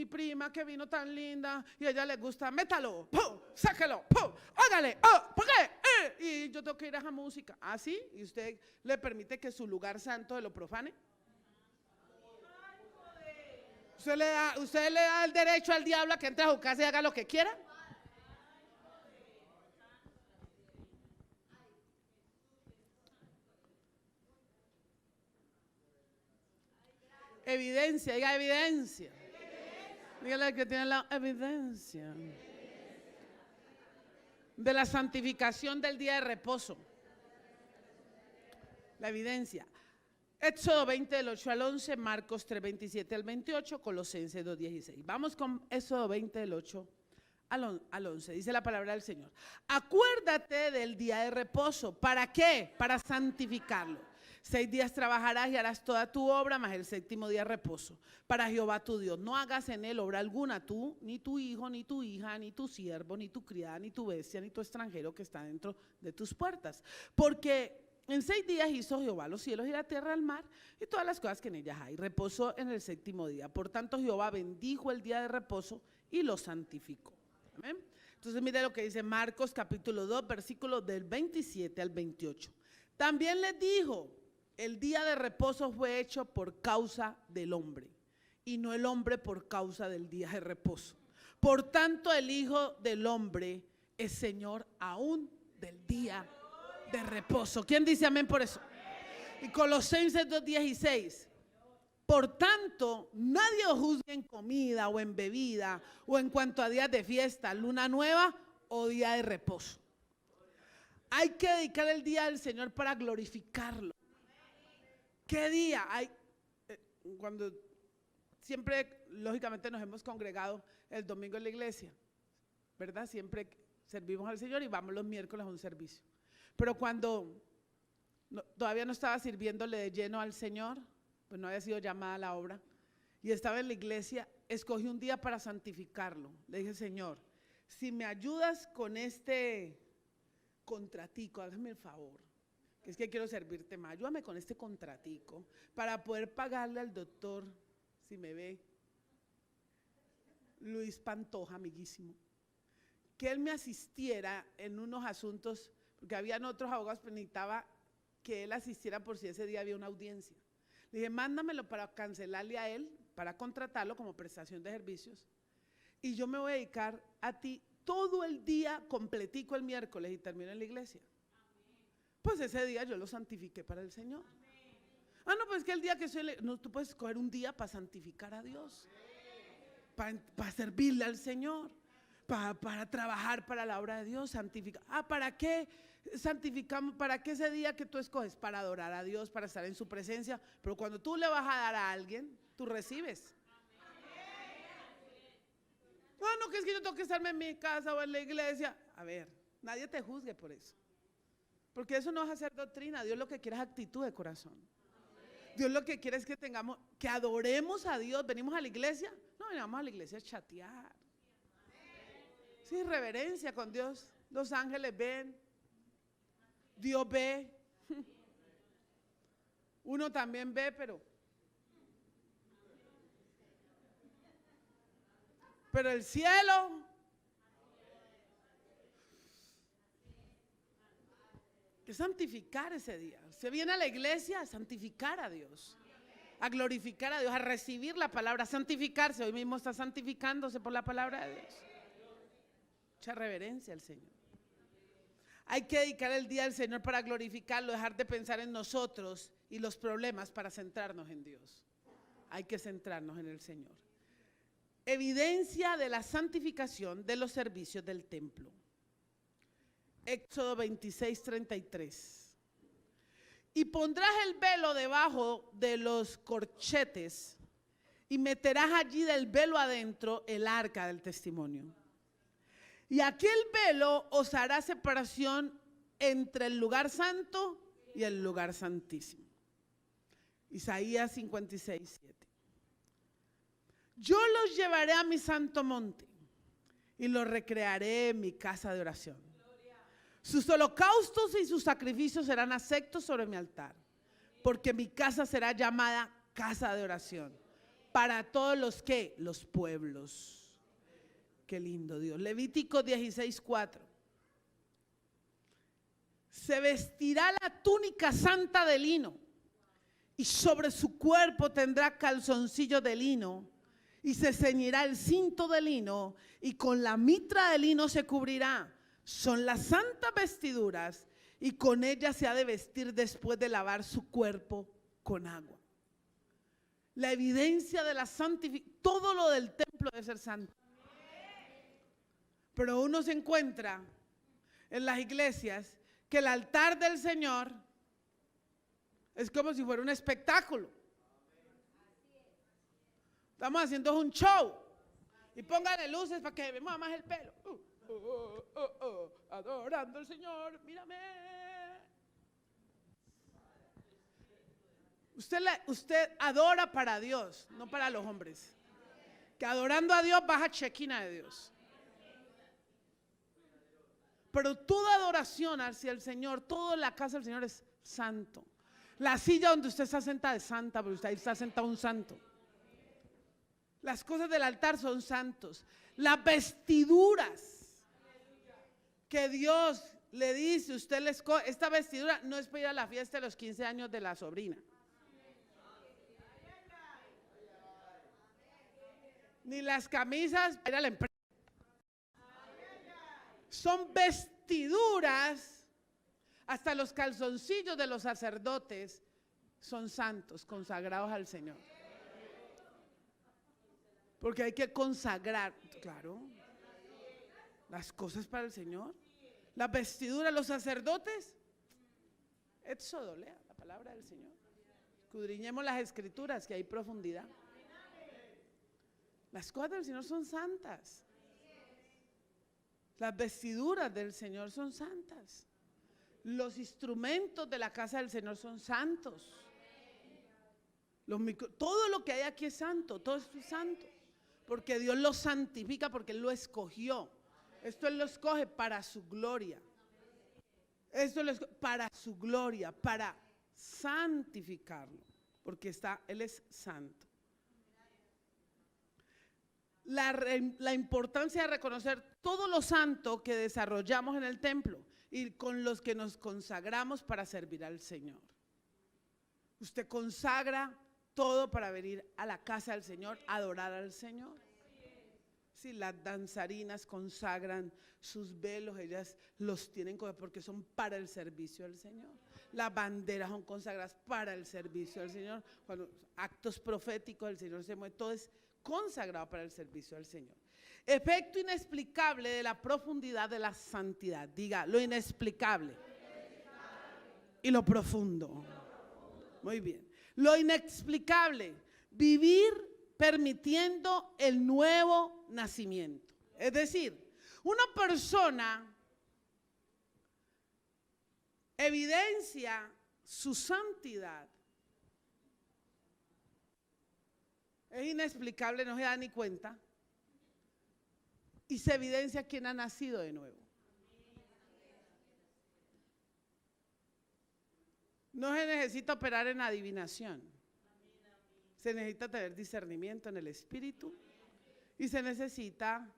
prima que vino tan linda y a ella le gusta, métalo, ¡pum! Sáquelo, ¡pum! Hágale, ¡oh! ¿Por qué? Y yo tengo que ir a esa música. ¿Ah, sí? ¿Y usted le permite que su lugar santo se lo profane? ¿Usted le da el derecho al diablo a que entre a su casa y haga lo que quiera? Evidencia, diga evidencia. Dígale que tiene la evidencia de la santificación del día de reposo. La evidencia. Éxodo 20 del 8 al 11, Marcos 3, 27 al 28, Colosenses 2, 16. Vamos con Éxodo 20 del 8 al 11. Dice la palabra del Señor. Acuérdate del día de reposo. ¿Para qué? Para santificarlo. 6 días trabajarás y harás toda tu obra, mas el séptimo día reposo para Jehová tu Dios. No hagas en él obra alguna, tú, ni tu hijo, ni tu hija, ni tu siervo, ni tu criada, ni tu bestia, ni tu extranjero que está dentro de tus puertas. Porque en 6 días hizo Jehová los cielos y la tierra, el mar y todas las cosas que en ellas hay. Reposó en el séptimo día. Por tanto, Jehová bendijo el día de reposo y lo santificó. Amén. Entonces, mire lo que dice Marcos capítulo 2, versículos del 27 al 28. También les dijo: el día de reposo fue hecho por causa del hombre, y no el hombre por causa del día de reposo. Por tanto, el Hijo del Hombre es Señor aún del día de reposo. ¿Quién dice amén por eso? Y Colosenses 2:16. Por tanto, nadie os juzgue en comida o en bebida o en cuanto a días de fiesta, luna nueva o día de reposo. Hay que dedicar el día del Señor para glorificarlo. ¿Qué día? Cuando siempre, lógicamente, nos hemos congregado el domingo en la iglesia, ¿verdad? Siempre servimos al Señor y vamos los miércoles a un servicio. Pero cuando todavía no estaba sirviéndole de lleno al Señor, pues no había sido llamada a la obra, y estaba en la iglesia, escogí un día para santificarlo. Le dije: Señor, si me ayudas con este contratico, hágame el favor, que es que quiero servirte más, ayúdame con este contratico para poder pagarle al doctor, si me ve, Luis Pantoja, amiguísimo, que él me asistiera en unos asuntos, porque habían otros abogados, pero necesitaba que él asistiera por si ese día había una audiencia. Le dije: mándamelo para cancelarle a él, para contratarlo como prestación de servicios, y yo me voy a dedicar a ti todo el día completico el miércoles y termino en la iglesia. Pues ese día yo lo santifiqué para el Señor. Ah, no, pues que el día que soy, no, tú puedes escoger un día para santificar a Dios, para servirle al Señor, para trabajar para la obra de Dios, santificar. Ah, ¿para qué santificamos? ¿Para qué ese día que tú escoges? Para adorar a Dios, para estar en su presencia. Pero cuando tú le vas a dar a alguien, tú recibes. No, que es que yo tengo que estarme en mi casa o en la iglesia. A ver, nadie te juzgue por eso, porque eso no es hacer doctrina. Dios lo que quiere es actitud de corazón. Dios lo que quiere es que tengamos, que adoremos a Dios. Venimos a la iglesia, no venimos a la iglesia a chatear. Sí, reverencia con Dios. Los ángeles ven, Dios ve, uno también ve, pero el cielo. Que santificar ese día. Usted viene a la iglesia a santificar a Dios, a glorificar a Dios, a recibir la palabra, a santificarse. Hoy mismo está santificándose por la palabra de Dios. Mucha reverencia al Señor. Hay que dedicar el día al Señor para glorificarlo, dejar de pensar en nosotros y los problemas para centrarnos en Dios. Hay que centrarnos en el Señor. Evidencia de la santificación de los servicios del templo. Éxodo 26:33. Y pondrás el velo debajo de los corchetes y meterás allí del velo adentro el arca del testimonio. Y aquel velo os hará separación entre el lugar santo y el lugar santísimo. Isaías 56:7. Yo los llevaré a mi santo monte y los recrearé en mi casa de oración. Sus holocaustos y sus sacrificios serán aceptos sobre mi altar, porque mi casa será llamada casa de oración para todos los pueblos. Qué lindo Dios. Levítico 16:4. Se vestirá la túnica santa de lino y sobre su cuerpo tendrá calzoncillo de lino y se ceñirá el cinto de lino y con la mitra de lino se cubrirá. Son las santas vestiduras y con ellas se ha de vestir después de lavar su cuerpo con agua. La evidencia de la santificación, todo lo del templo debe ser santo. Pero uno se encuentra en las iglesias que el altar del Señor es como si fuera un espectáculo. Estamos haciendo un show y póngale luces para que me mueva más el pelo. Adorando al Señor, mírame. Usted adora para Dios, no para los hombres. Que adorando a Dios baja chequina de Dios. Pero toda adoración hacia el Señor, toda la casa del Señor es santo. La silla donde usted está sentada es santa, porque usted ahí está sentado un santo. Las cosas del altar son santos. Las vestiduras que Dios le dice, usted les coge, esta vestidura no es para ir a la fiesta de los 15 años de la sobrina. Ni las camisas para ir a la empresa. Son vestiduras, hasta los calzoncillos de los sacerdotes son santos, consagrados al Señor. Porque hay que consagrar, claro, las cosas para el Señor. Las vestiduras, los sacerdotes, Éxodo, lea la palabra del Señor. Escudriñemos las escrituras, que hay profundidad. Las cosas del Señor son santas. Las vestiduras del Señor son santas. Los instrumentos de la casa del Señor son santos. Todo lo que hay aquí es santo, todo esto es santo. Porque Dios lo santifica, porque Él lo escogió. Esto Él lo escoge para su gloria. Esto lo escoge para su gloria, para santificarlo. Porque Él es santo. La importancia de reconocer todo lo santo que desarrollamos en el templo y con los que nos consagramos para servir al Señor. Usted consagra todo para venir a la casa del Señor, a adorar al Señor. Sí, las danzarinas consagran sus velos, ellas los tienen porque son para el servicio al Señor. Las banderas son consagradas para el servicio al Señor. Cuando actos proféticos, el Señor se mueve, todo es consagrado para el servicio al Señor. Efecto inexplicable de la profundidad de la santidad. Diga, lo inexplicable y lo profundo. Muy bien. Lo inexplicable, vivir permitiendo el nuevo nacimiento. Es decir, una persona evidencia su santidad. Es inexplicable, no se da ni cuenta. Y se evidencia quien ha nacido de nuevo. No se necesita operar en adivinación. Se necesita tener discernimiento en el espíritu. Y se necesita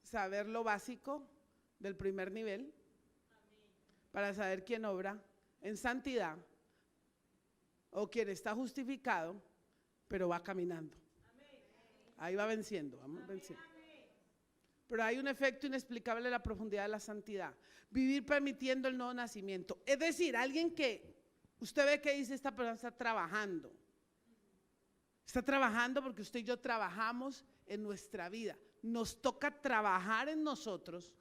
saber lo básico del primer nivel. para saber quién obra en santidad o quien está justificado, pero va caminando. Ahí va venciendo, vamos venciendo. Pero hay un efecto inexplicable en la profundidad de la santidad. Vivir permitiendo el nuevo nacimiento. Es decir, alguien que usted ve que dice, esta persona está trabajando. Está trabajando porque usted y yo trabajamos en nuestra vida. Nos toca trabajar en nosotros.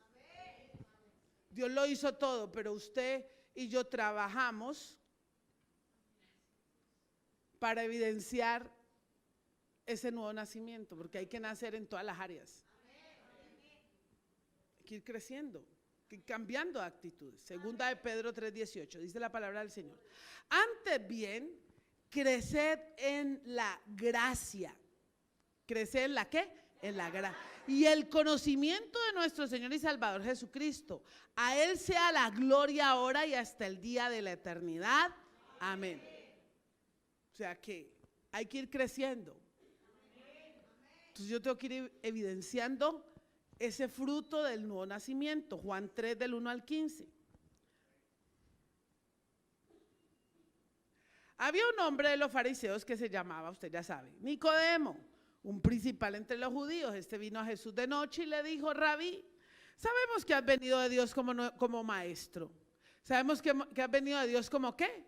Dios lo hizo todo, pero usted y yo trabajamos para evidenciar ese nuevo nacimiento, porque hay que nacer en todas las áreas. Hay que ir creciendo, que ir cambiando de actitudes. Segunda de Pedro 3:18, dice la palabra del Señor. Antes bien, creced en la gracia. ¿Crecer en la qué? En la gracia. Y el conocimiento de nuestro Señor y Salvador Jesucristo. A Él sea la gloria ahora y hasta el día de la eternidad. Amén. O sea que hay que ir creciendo. Entonces yo tengo que ir evidenciando ese fruto del nuevo nacimiento. Juan 3 del 1 al 15. Había un hombre de los fariseos que se llamaba, usted ya sabe, Nicodemo, un principal entre los judíos. Este vino a Jesús de noche y le dijo: Rabí, sabemos que has venido de Dios como maestro. Sabemos que has venido de Dios como ¿qué?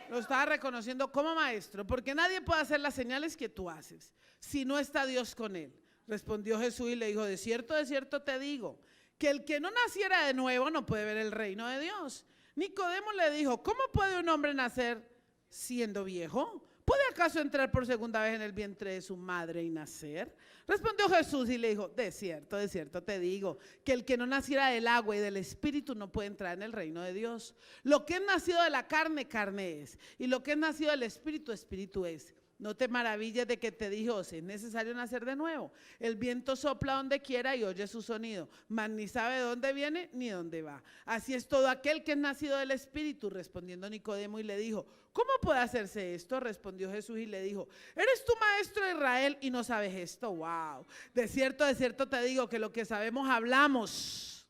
Lo estaba reconociendo como maestro, porque nadie puede hacer las señales que tú haces si no está Dios con él. Respondió Jesús y le dijo: de cierto te digo, que el que no naciera de nuevo no puede ver el reino de Dios. Nicodemo le dijo: ¿cómo puede un hombre nacer siendo viejo? ¿Puede acaso entrar por segunda vez en el vientre de su madre y nacer? Respondió Jesús y le dijo: de cierto te digo, que el que no naciera del agua y del espíritu no puede entrar en el reino de Dios. Lo que es nacido de la carne, carne es, y lo que es nacido del espíritu, espíritu es. No te maravilles de que te dijo: si es necesario nacer de nuevo. El viento sopla donde quiera y oye su sonido, mas ni sabe de dónde viene ni dónde va. Así es todo aquel que es nacido del espíritu. Respondiendo Nicodemo y le dijo: ¿cómo puede hacerse esto? Respondió Jesús y le dijo: ¿eres tú maestro de Israel y no sabes esto? Wow. De cierto te digo que lo que sabemos hablamos,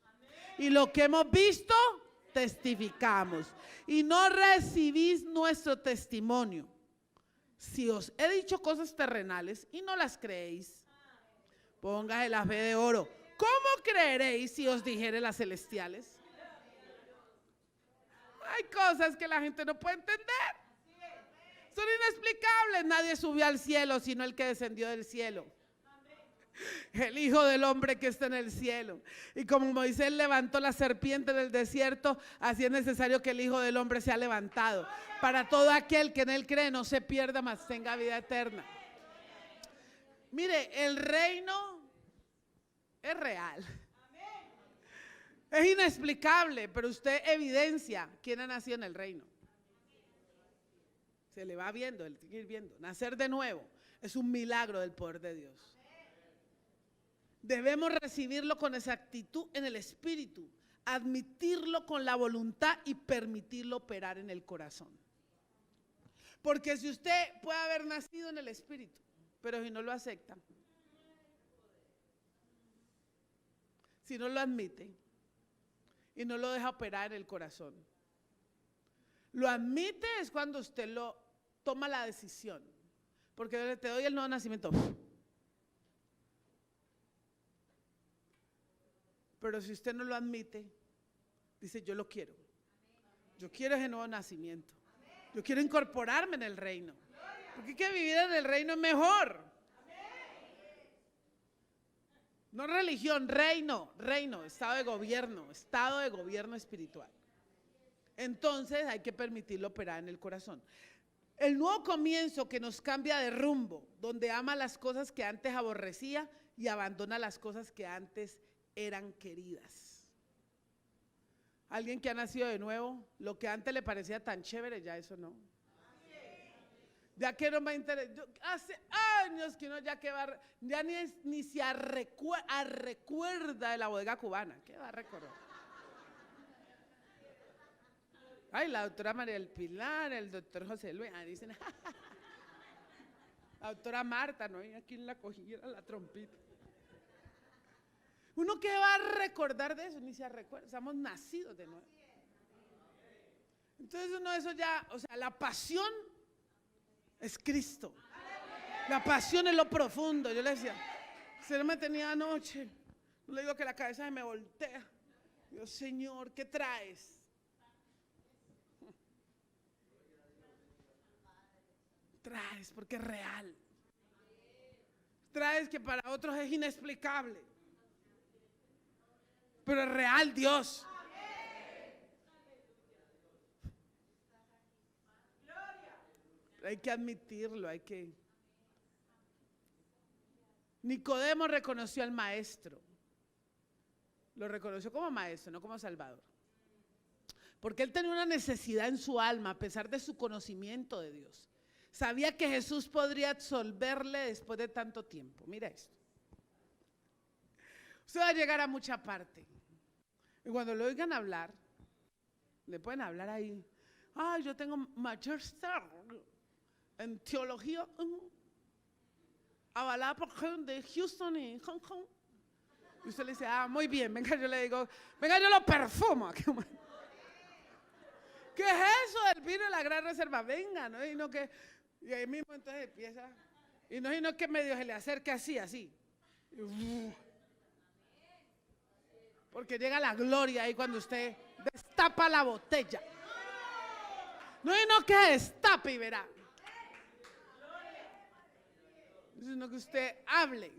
y lo que hemos visto testificamos, y no recibís nuestro testimonio. Si os he dicho cosas terrenales y no las creéis, póngase la fe de oro. ¿Cómo creeréis si os dijere las celestiales? Hay cosas que la gente no puede entender. Son inexplicables. Nadie subió al cielo sino el que descendió del cielo, el Hijo del Hombre que está en el cielo. Y como Moisés levantó la serpiente del desierto, así es necesario que el Hijo del Hombre sea levantado, para todo aquel que en él cree no se pierda, mas tenga vida eterna. Mire, el reino es real, es inexplicable, pero usted evidencia quién ha nacido en el reino. Se le va viendo, él tiene que ir viendo. Nacer de nuevo es un milagro del poder de Dios. Debemos recibirlo con exactitud en el espíritu, admitirlo con la voluntad y permitirlo operar en el corazón. Porque si usted puede haber nacido en el espíritu, pero si no lo acepta, si no lo admite y no lo deja operar en el corazón, lo admite es cuando usted lo toma la decisión, porque te doy el nuevo nacimiento. Pero si usted no lo admite, dice: yo lo quiero. Yo quiero ese nuevo nacimiento. Yo quiero incorporarme en el reino. Porque es que vivir en el reino es mejor. No religión, reino, estado de gobierno espiritual. Entonces hay que permitirlo operar en el corazón. El nuevo comienzo que nos cambia de rumbo, donde ama las cosas que antes aborrecía y abandona las cosas que antes eran queridas. Alguien que ha nacido de nuevo, lo que antes le parecía tan chévere, ya eso no. Ya que no me interesa. Hace años que uno ya ni se recuerda de la bodega cubana. ¿Qué va a recordar? Ay, la doctora María del Pilar, el doctor José Luis, dicen, la doctora Marta, ¿no? Y aquí la cogía la trompita. ¿Uno qué va a recordar de eso? Ni se recuerda, estamos nacidos de nuevo. Entonces uno de eso ya, o sea, la pasión es Cristo. La pasión es lo profundo. Yo le decía, si no me tenía anoche, no le digo que la cabeza se me voltea. Dios, Señor, ¿qué traes? Traes porque es real. Traes que para otros es inexplicable. Pero es real, Dios. Hay que admitirlo, hay que... Nicodemo reconoció al maestro. Lo reconoció como maestro, no como salvador. Porque él tenía una necesidad en su alma, a pesar de su conocimiento de Dios. Sabía que Jesús podría absolverle después de tanto tiempo. Mira esto. Usted va a llegar a mucha parte. Y cuando lo oigan hablar, le pueden hablar ahí. Yo tengo magister en teología avalada por gente de Houston y Hong Kong. Y usted le dice, muy bien, venga, yo le digo, venga, yo lo perfumo. ¿Qué es eso del vino de la gran reserva? Venga, ¿no? Y no que, y ahí mismo entonces empieza, y no que medio se le acerque así. Porque llega la gloria ahí cuando usted destapa la botella. No que destape y verá. Sino que usted hable.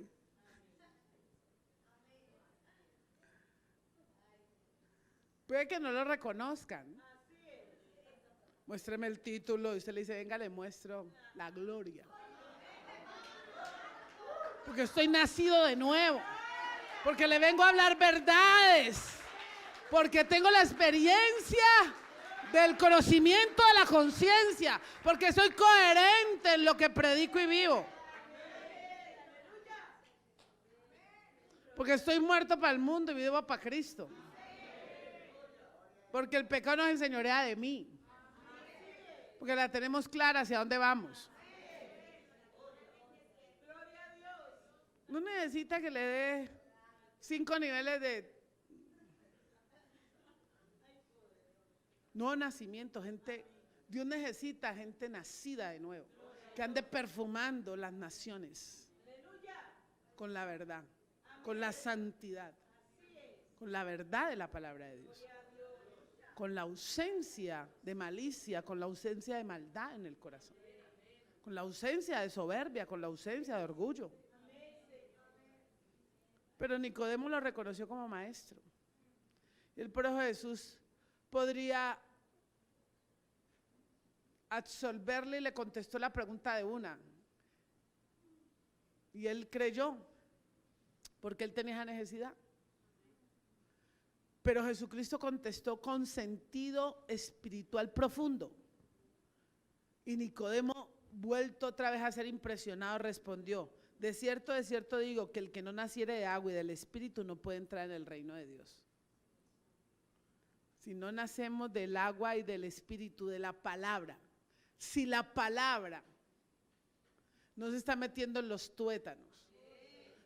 Puede que no lo reconozcan. Muéstreme el título y usted le dice, venga, le muestro la gloria. Porque estoy nacido de nuevo. Porque le vengo a hablar verdades. Porque tengo la experiencia del conocimiento de la conciencia. Porque soy coherente en lo que predico y vivo. Porque estoy muerto para el mundo y vivo para Cristo. Porque el pecado nos enseñorea de mí. Porque la tenemos clara hacia dónde vamos. No necesita que le dé 5 niveles de nuevo nacimiento. Gente, Dios necesita gente nacida de nuevo. Que ande perfumando las naciones. Con la verdad. Con la santidad. Con la verdad de la palabra de Dios. Con la ausencia de malicia, con la ausencia de maldad en el corazón, con la ausencia de soberbia, con la ausencia de orgullo. Pero Nicodemo lo reconoció como maestro. Y el prójimo Jesús podría absolverle y le contestó la pregunta de una. Y él creyó, porque él tenía esa necesidad. Pero Jesucristo contestó con sentido espiritual profundo. Y Nicodemo, vuelto otra vez a ser impresionado, respondió, de cierto digo que el que no naciere de agua y del Espíritu no puede entrar en el reino de Dios. Si no nacemos del agua y del Espíritu, de la palabra, si la palabra no se está metiendo en los tuétanos,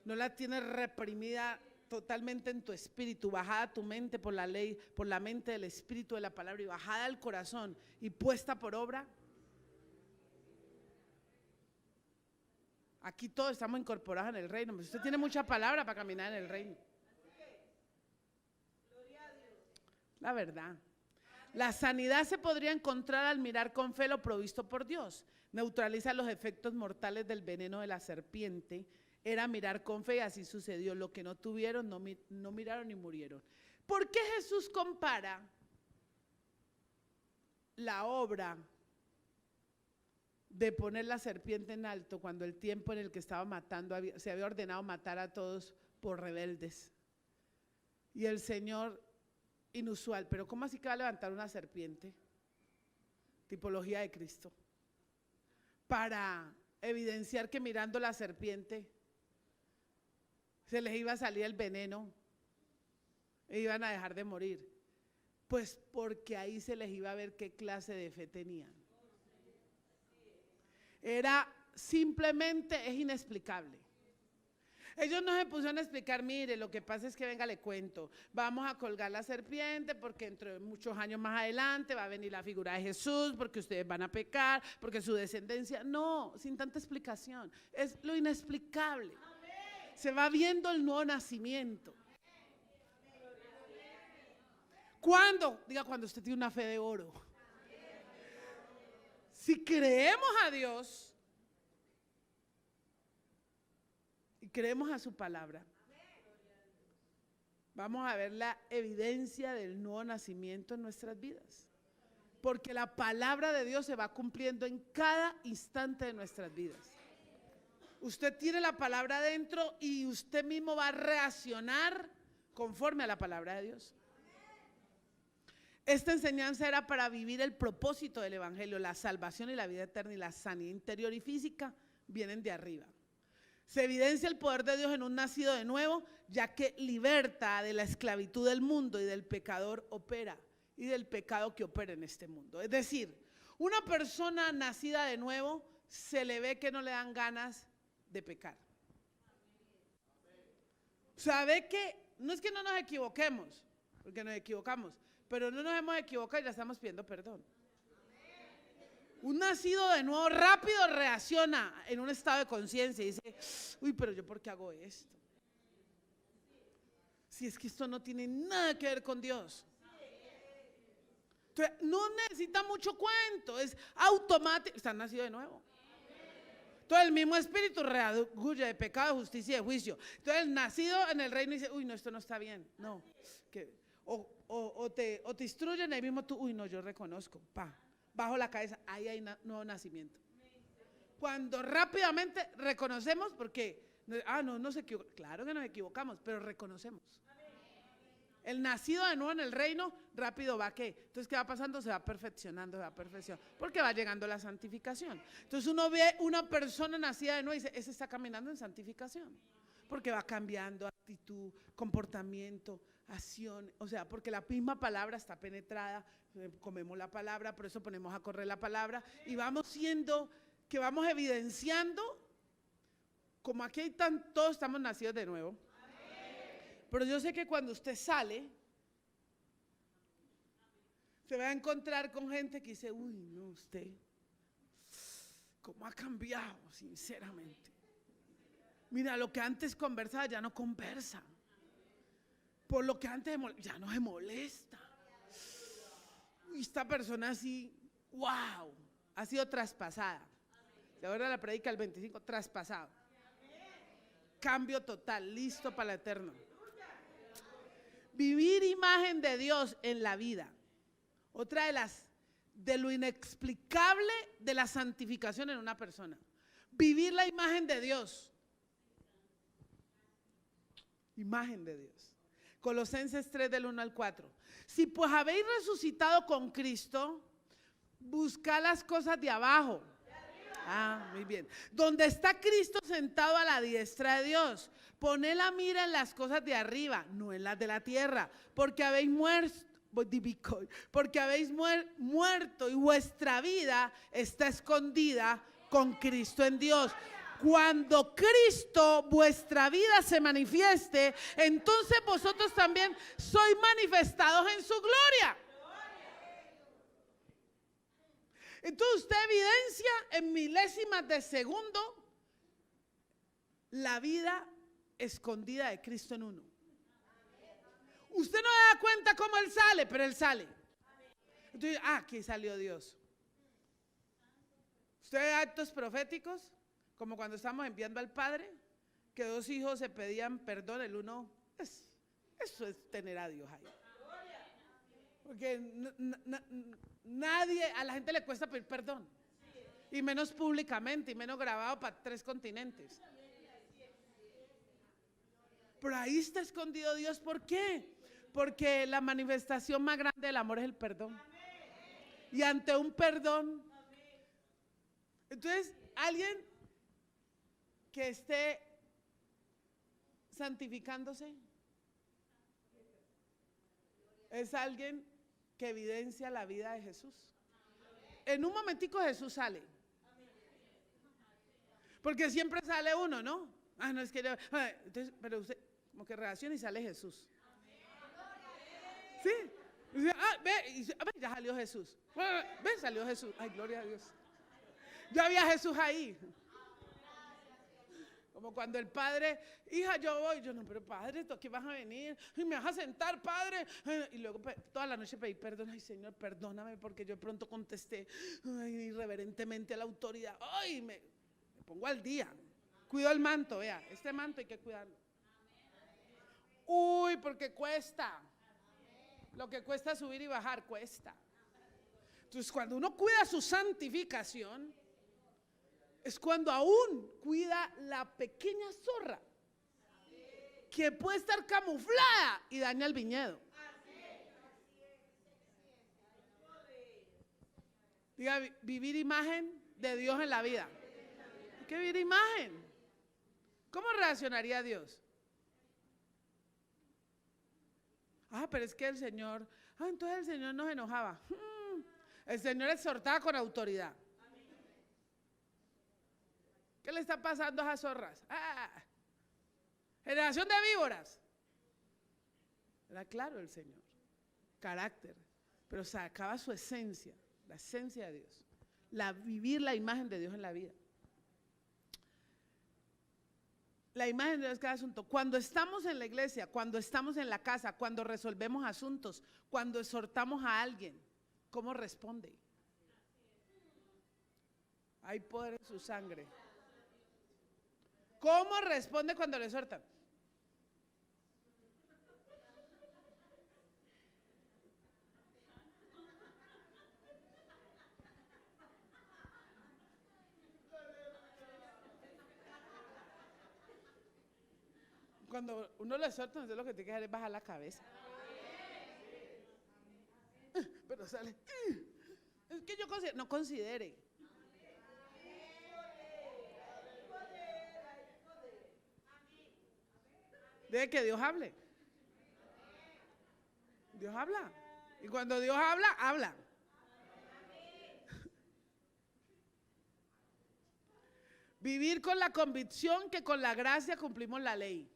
no la tienes reprimida totalmente en tu espíritu, bajada a tu mente por la ley, por la mente del espíritu de la palabra y bajada al corazón y puesta por obra. Aquí todos estamos incorporados en el reino. Usted tiene mucha palabra para caminar en el reino. La verdad. La sanidad se podría encontrar al mirar con fe lo provisto por Dios. Neutraliza los efectos mortales del veneno de la serpiente. Era mirar con fe y así sucedió. Lo que no tuvieron, no miraron ni murieron. ¿Por qué Jesús compara la obra de poner la serpiente en alto cuando el tiempo en el que estaba matando, se había ordenado matar a todos por rebeldes? Y el Señor, inusual, pero ¿cómo así que va a levantar una serpiente? Tipología de Cristo. Para evidenciar que mirando la serpiente se les iba a salir el veneno e iban a dejar de morir. Pues porque ahí se les iba a ver qué clase de fe tenían. Era simplemente, es inexplicable. Ellos no se pusieron a explicar, mire, lo que pasa es que venga, le cuento, vamos a colgar la serpiente porque dentro de muchos años más adelante va a venir la figura de Jesús, porque ustedes van a pecar, porque su descendencia, no, sin tanta explicación, es lo inexplicable. Se va viendo el nuevo nacimiento. ¿Cuándo? Diga, cuando usted tiene una fe de oro. Si creemos a Dios y creemos a su palabra, vamos a ver la evidencia del nuevo nacimiento en nuestras vidas. Porque la palabra de Dios se va cumpliendo en cada instante de nuestras vidas. Usted tiene la palabra dentro y usted mismo va a reaccionar conforme a la palabra de Dios. Esta enseñanza era para vivir el propósito del evangelio. La salvación y la vida eterna y la sanidad interior y física vienen de arriba. Se evidencia el poder de Dios en un nacido de nuevo, ya que liberta de la esclavitud del mundo y del pecador opera y del pecado que opera en este mundo. Es decir, una persona nacida de nuevo se le ve que no le dan ganas de pecar. ¿Sabe que no es que no nos equivoquemos? Porque nos equivocamos, pero no nos hemos equivocado y ya estamos pidiendo perdón. Un nacido de nuevo rápido reacciona en un estado de conciencia y dice, uy, pero yo ¿por qué hago esto? Si es que esto no tiene nada que ver con Dios. Entonces, no necesita mucho cuento, es automático, está nacido de nuevo. Entonces el mismo espíritu redarguye de pecado, de justicia y de juicio. Entonces el nacido en el reino dice, uy, no, esto no está bien, no. O te instruyen ahí mismo tú, uy, no, yo reconozco, bajo la cabeza, ahí hay nuevo nacimiento. Cuando rápidamente reconocemos, porque, no se equivoca, claro que nos equivocamos, pero reconocemos. El nacido de nuevo en el reino, rápido va ¿qué? Entonces, ¿qué va pasando? Se va perfeccionando, porque va llegando la santificación. Entonces uno ve una persona nacida de nuevo y dice, ese está caminando en santificación, porque va cambiando actitud, comportamiento, acción, o sea, porque la misma palabra está penetrada, comemos la palabra, por eso ponemos a correr la palabra y vamos siendo, que vamos evidenciando, como aquí todos estamos nacidos de nuevo. Pero yo sé que cuando usted sale, se va a encontrar con gente que dice, uy, no, usted, ¿cómo ha cambiado, sinceramente? Mira, lo que antes conversaba ya no conversa. Por lo que antes ya no se molesta. Y esta persona así, wow, ha sido traspasada. Y ahora la predica el 25, traspasado. Cambio total, listo para el eterno. Vivir imagen de Dios en la vida. Otra de lo inexplicable de la santificación en una persona. Vivir la imagen de Dios. Imagen de Dios. Colosenses 3 del 1 al 4. Si pues habéis resucitado con Cristo, buscad las cosas de abajo. Muy bien. Donde está Cristo sentado a la diestra de Dios. Poned la mira en las cosas de arriba, no en las de la tierra, porque habéis muerto y vuestra vida está escondida con Cristo en Dios. Cuando Cristo, vuestra vida, se manifieste, entonces vosotros también sois manifestados en su gloria. Entonces usted evidencia en milésimas de segundo la vida escondida de Cristo en uno. Usted no se da cuenta cómo Él sale, pero Él sale. Entonces, aquí salió Dios. Usted ve actos proféticos, como cuando estamos enviando al Padre, que dos hijos se pedían perdón, el uno, eso es tener a Dios ahí. Porque nadie, a la gente le cuesta pedir perdón. Y menos públicamente, y menos grabado para 3 continentes. Pero ahí está escondido Dios. ¿Por qué? Porque la manifestación más grande del amor es el perdón. Y ante un perdón, entonces alguien que esté santificándose es alguien que evidencia la vida de Jesús. En un momentico Jesús sale. Porque siempre sale uno, ¿no? Ah, no, es que entonces, pero usted como que reacciona y sale Jesús. Sí. Ah, ve, ya salió Jesús. Ve, salió Jesús. Ay, gloria a Dios. Ya había Jesús ahí. Como cuando el padre, hija, yo voy. Yo, no, pero padre, ¿tú aquí vas a venir? Y me vas a sentar, padre. Y luego toda la noche pedí perdón. Ay, Señor, perdóname porque yo pronto contesté irreverentemente a la autoridad. Ay, me pongo al día. Cuido el manto, vea. Este manto hay que cuidarlo. Uy, porque cuesta. Lo que cuesta subir y bajar, cuesta. Entonces, cuando uno cuida su santificación, es cuando aún cuida la pequeña zorra que puede estar camuflada y daña el viñedo. Diga, vivir imagen de Dios en la vida. Hay que vivir imagen. ¿Cómo reaccionaría Dios? Ah, pero es que el Señor, entonces el Señor nos enojaba. El Señor exhortaba con autoridad. ¿Qué le está pasando a esas zorras? Generación de víboras. Era claro el Señor. Carácter. Pero sacaba su esencia, la esencia de Dios. Vivir la imagen de Dios en la vida. La imagen de Dios es cada asunto. Cuando estamos en la iglesia, cuando estamos en la casa, cuando resolvemos asuntos, cuando exhortamos a alguien, ¿cómo responde? Hay poder en su sangre. ¿Cómo responde cuando le exhortan? Cuando uno le exhorta, entonces lo que tiene que hacer es bajar la cabeza. Pero sale. Es que yo no considere. Deje que Dios hable. Dios habla. Y cuando Dios habla, habla. Vivir con la convicción que con la gracia cumplimos la ley.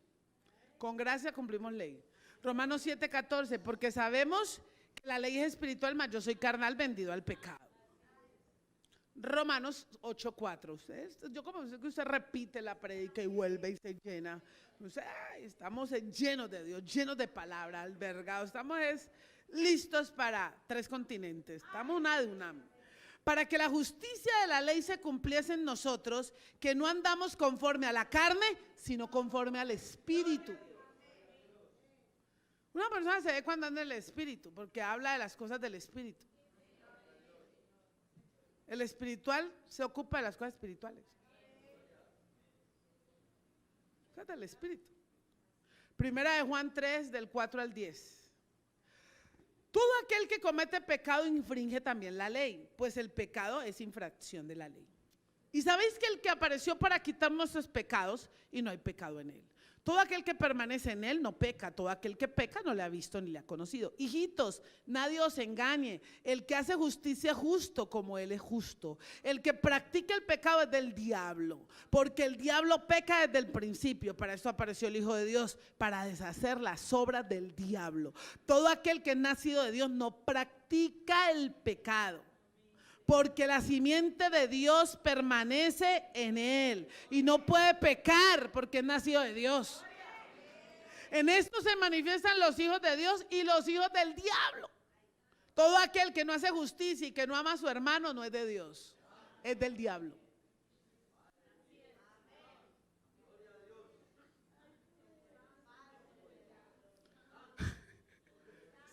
Con gracia cumplimos ley. Romanos 7:14, porque sabemos que la ley es espiritual, mas yo soy carnal, vendido al pecado. Romanos 8:4. Yo como sé que usted repite la predica y vuelve y se llena. Estamos llenos de Dios, llenos de palabra, albergados. Estamos listos para 3 continentes. Estamos una de una. Para que la justicia de la ley se cumpliese en nosotros, que no andamos conforme a la carne, sino conforme al Espíritu. Una persona se ve cuando anda en el Espíritu, porque habla de las cosas del Espíritu. El espiritual se ocupa de las cosas espirituales. Fíjate el Espíritu. Primera de Juan 3, del 4 al 10. Todo aquel que comete pecado infringe también la ley, pues el pecado es infracción de la ley. Y sabéis que el que apareció para quitar nuestros pecados, y no hay pecado en él. Todo aquel que permanece en él no peca, todo aquel que peca no le ha visto ni le ha conocido. Hijitos, nadie os engañe, el que hace justicia es justo como él es justo. El que practica el pecado es del diablo, porque el diablo peca desde el principio. Para eso apareció el Hijo de Dios, para deshacer las obras del diablo. Todo aquel que es nacido de Dios no practica el pecado, porque la simiente de Dios permanece en él y no puede pecar porque es nacido de Dios. En esto se manifiestan los hijos de Dios y los hijos del diablo. Todo aquel que no hace justicia y que no ama a su hermano no es de Dios, es del diablo.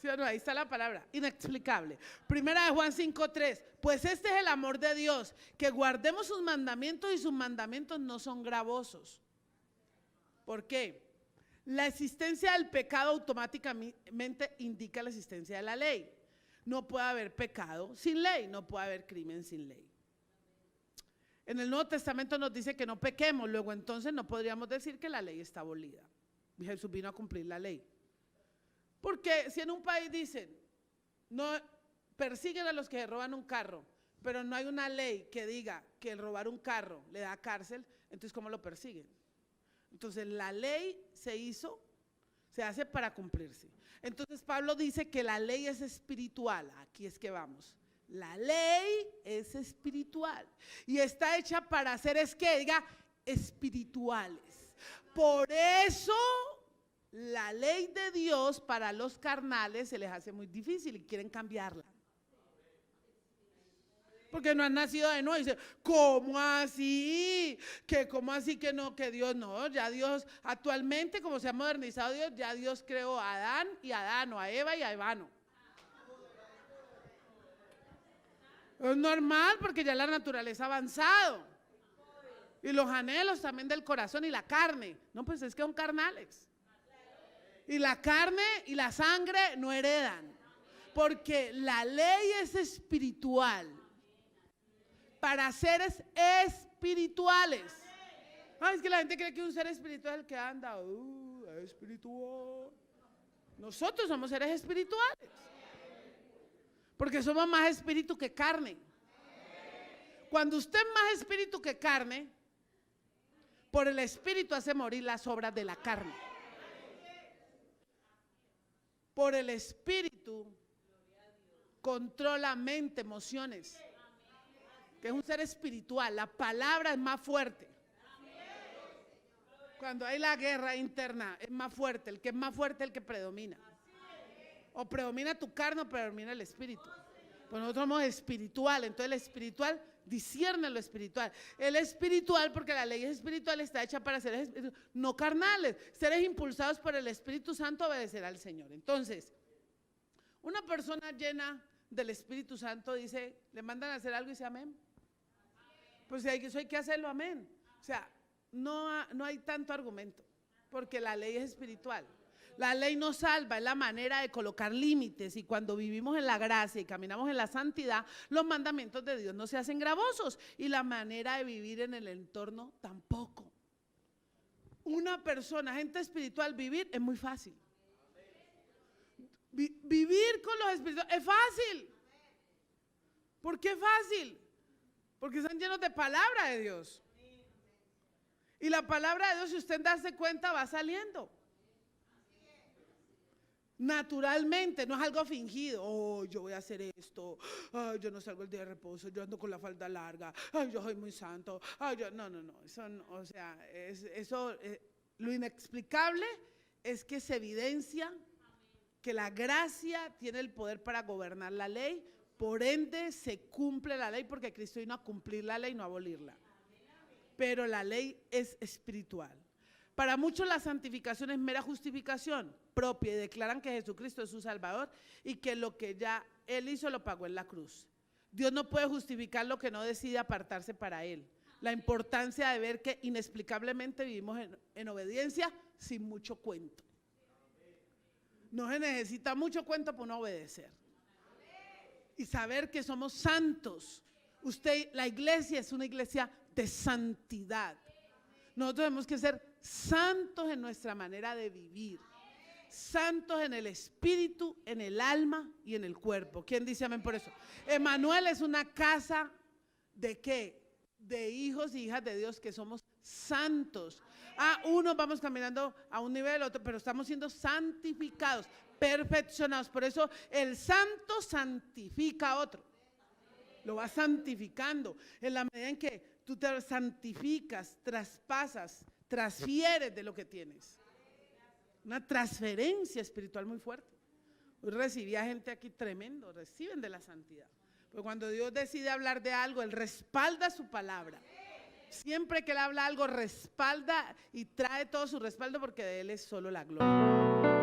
¿Sí o no? Ahí está la palabra, inexplicable. Primera de Juan 5:3, pues este es el amor de Dios, que guardemos sus mandamientos, y sus mandamientos no son gravosos. ¿Por qué? La existencia del pecado automáticamente indica la existencia de la ley. No puede haber pecado sin ley, no puede haber crimen sin ley. En el Nuevo Testamento nos dice que no pequemos, luego entonces no podríamos decir que la ley está abolida. Jesús vino a cumplir la ley. Porque si en un país dicen, no persiguen a los que roban un carro, pero no hay una ley que diga que el robar un carro le da cárcel, entonces ¿cómo lo persiguen? Entonces la ley se hace para cumplirse. Entonces Pablo dice que la ley es espiritual. Aquí es que vamos. La ley es espiritual y está hecha para seres que diga espirituales. Por eso la ley de Dios para los carnales se les hace muy difícil y quieren cambiarla. Porque no han nacido de nuevo. Dice, ¿cómo así? ¿Cómo así que no? Que Dios no. Ya Dios, actualmente, como se ha modernizado Dios, ya Dios creó a Adán y a Adano, a Eva y a Evano. Es normal porque ya la naturaleza ha avanzado. Y los anhelos también del corazón y la carne. No, pues es que son carnales. Y la carne y la sangre no heredan. Porque la ley es espiritual. Para seres espirituales. Es que la gente cree que un ser espiritual es el que anda, espiritual. Nosotros somos seres espirituales. Porque somos más espíritu que carne. Cuando usted es más espíritu que carne, por el espíritu hace morir las obras de la carne. Por el espíritu controla mente, emociones. Que es un ser espiritual, la palabra es más fuerte. Cuando hay la guerra interna, es más fuerte, el que es más fuerte es el que predomina. O predomina tu carne o predomina el espíritu. Pues nosotros somos espirituales, entonces el espiritual discierne lo espiritual. El espiritual, porque la ley es espiritual, está hecha para seres no carnales, seres impulsados por el Espíritu Santo a obedecer al Señor. Entonces, una persona llena del Espíritu Santo dice, le mandan a hacer algo y dice amén. Pues eso hay que hacerlo, amén. O sea, no hay tanto argumento, porque la ley es espiritual. La ley nos salva, es la manera de colocar límites, y cuando vivimos en la gracia y caminamos en la santidad, los mandamientos de Dios no se hacen gravosos y la manera de vivir en el entorno tampoco. Una persona, gente espiritual, vivir es muy fácil. Vivir con los espirituales es fácil. ¿Por qué es fácil? Porque están llenos de palabra de Dios. Y la palabra de Dios, si usted darse cuenta, va saliendo. Naturalmente, no es algo fingido. Oh, yo voy a hacer esto. Ay, yo no salgo el día de reposo. Yo ando con la falda larga. Ay, yo soy muy santo. Ay, no. Eso no, o sea, lo inexplicable es que se evidencia que la gracia tiene el poder para gobernar la ley. Por ende, se cumple la ley porque Cristo vino a cumplir la ley, no a abolirla. Pero la ley es espiritual. Para muchos la santificación es mera justificación propia y declaran que Jesucristo es su Salvador y que lo que ya Él hizo lo pagó en la cruz. Dios no puede justificar lo que no decide apartarse para Él. La importancia de ver que inexplicablemente vivimos en obediencia sin mucho cuento. No se necesita mucho cuento para no obedecer. Y saber que somos santos. La iglesia es una iglesia de santidad. Nosotros tenemos que ser santos en nuestra manera de vivir. Santos en el espíritu, en el alma y en el cuerpo. ¿Quién dice amén por eso? Emmanuel es una casa ¿de qué? De hijos y hijas de Dios que somos santos. Unos vamos caminando a un nivel, otro, pero estamos siendo santificados, perfeccionados. Por eso el santo santifica a otro. Lo va santificando. En la medida en que tú te santificas, traspasas, transfieres de lo que tienes. Una transferencia espiritual muy fuerte. Hoy recibí a gente aquí tremendo, reciben de la santidad. Pero cuando Dios decide hablar de algo, Él respalda su palabra. Siempre que Él habla algo, respalda y trae todo su respaldo porque de Él es solo la gloria.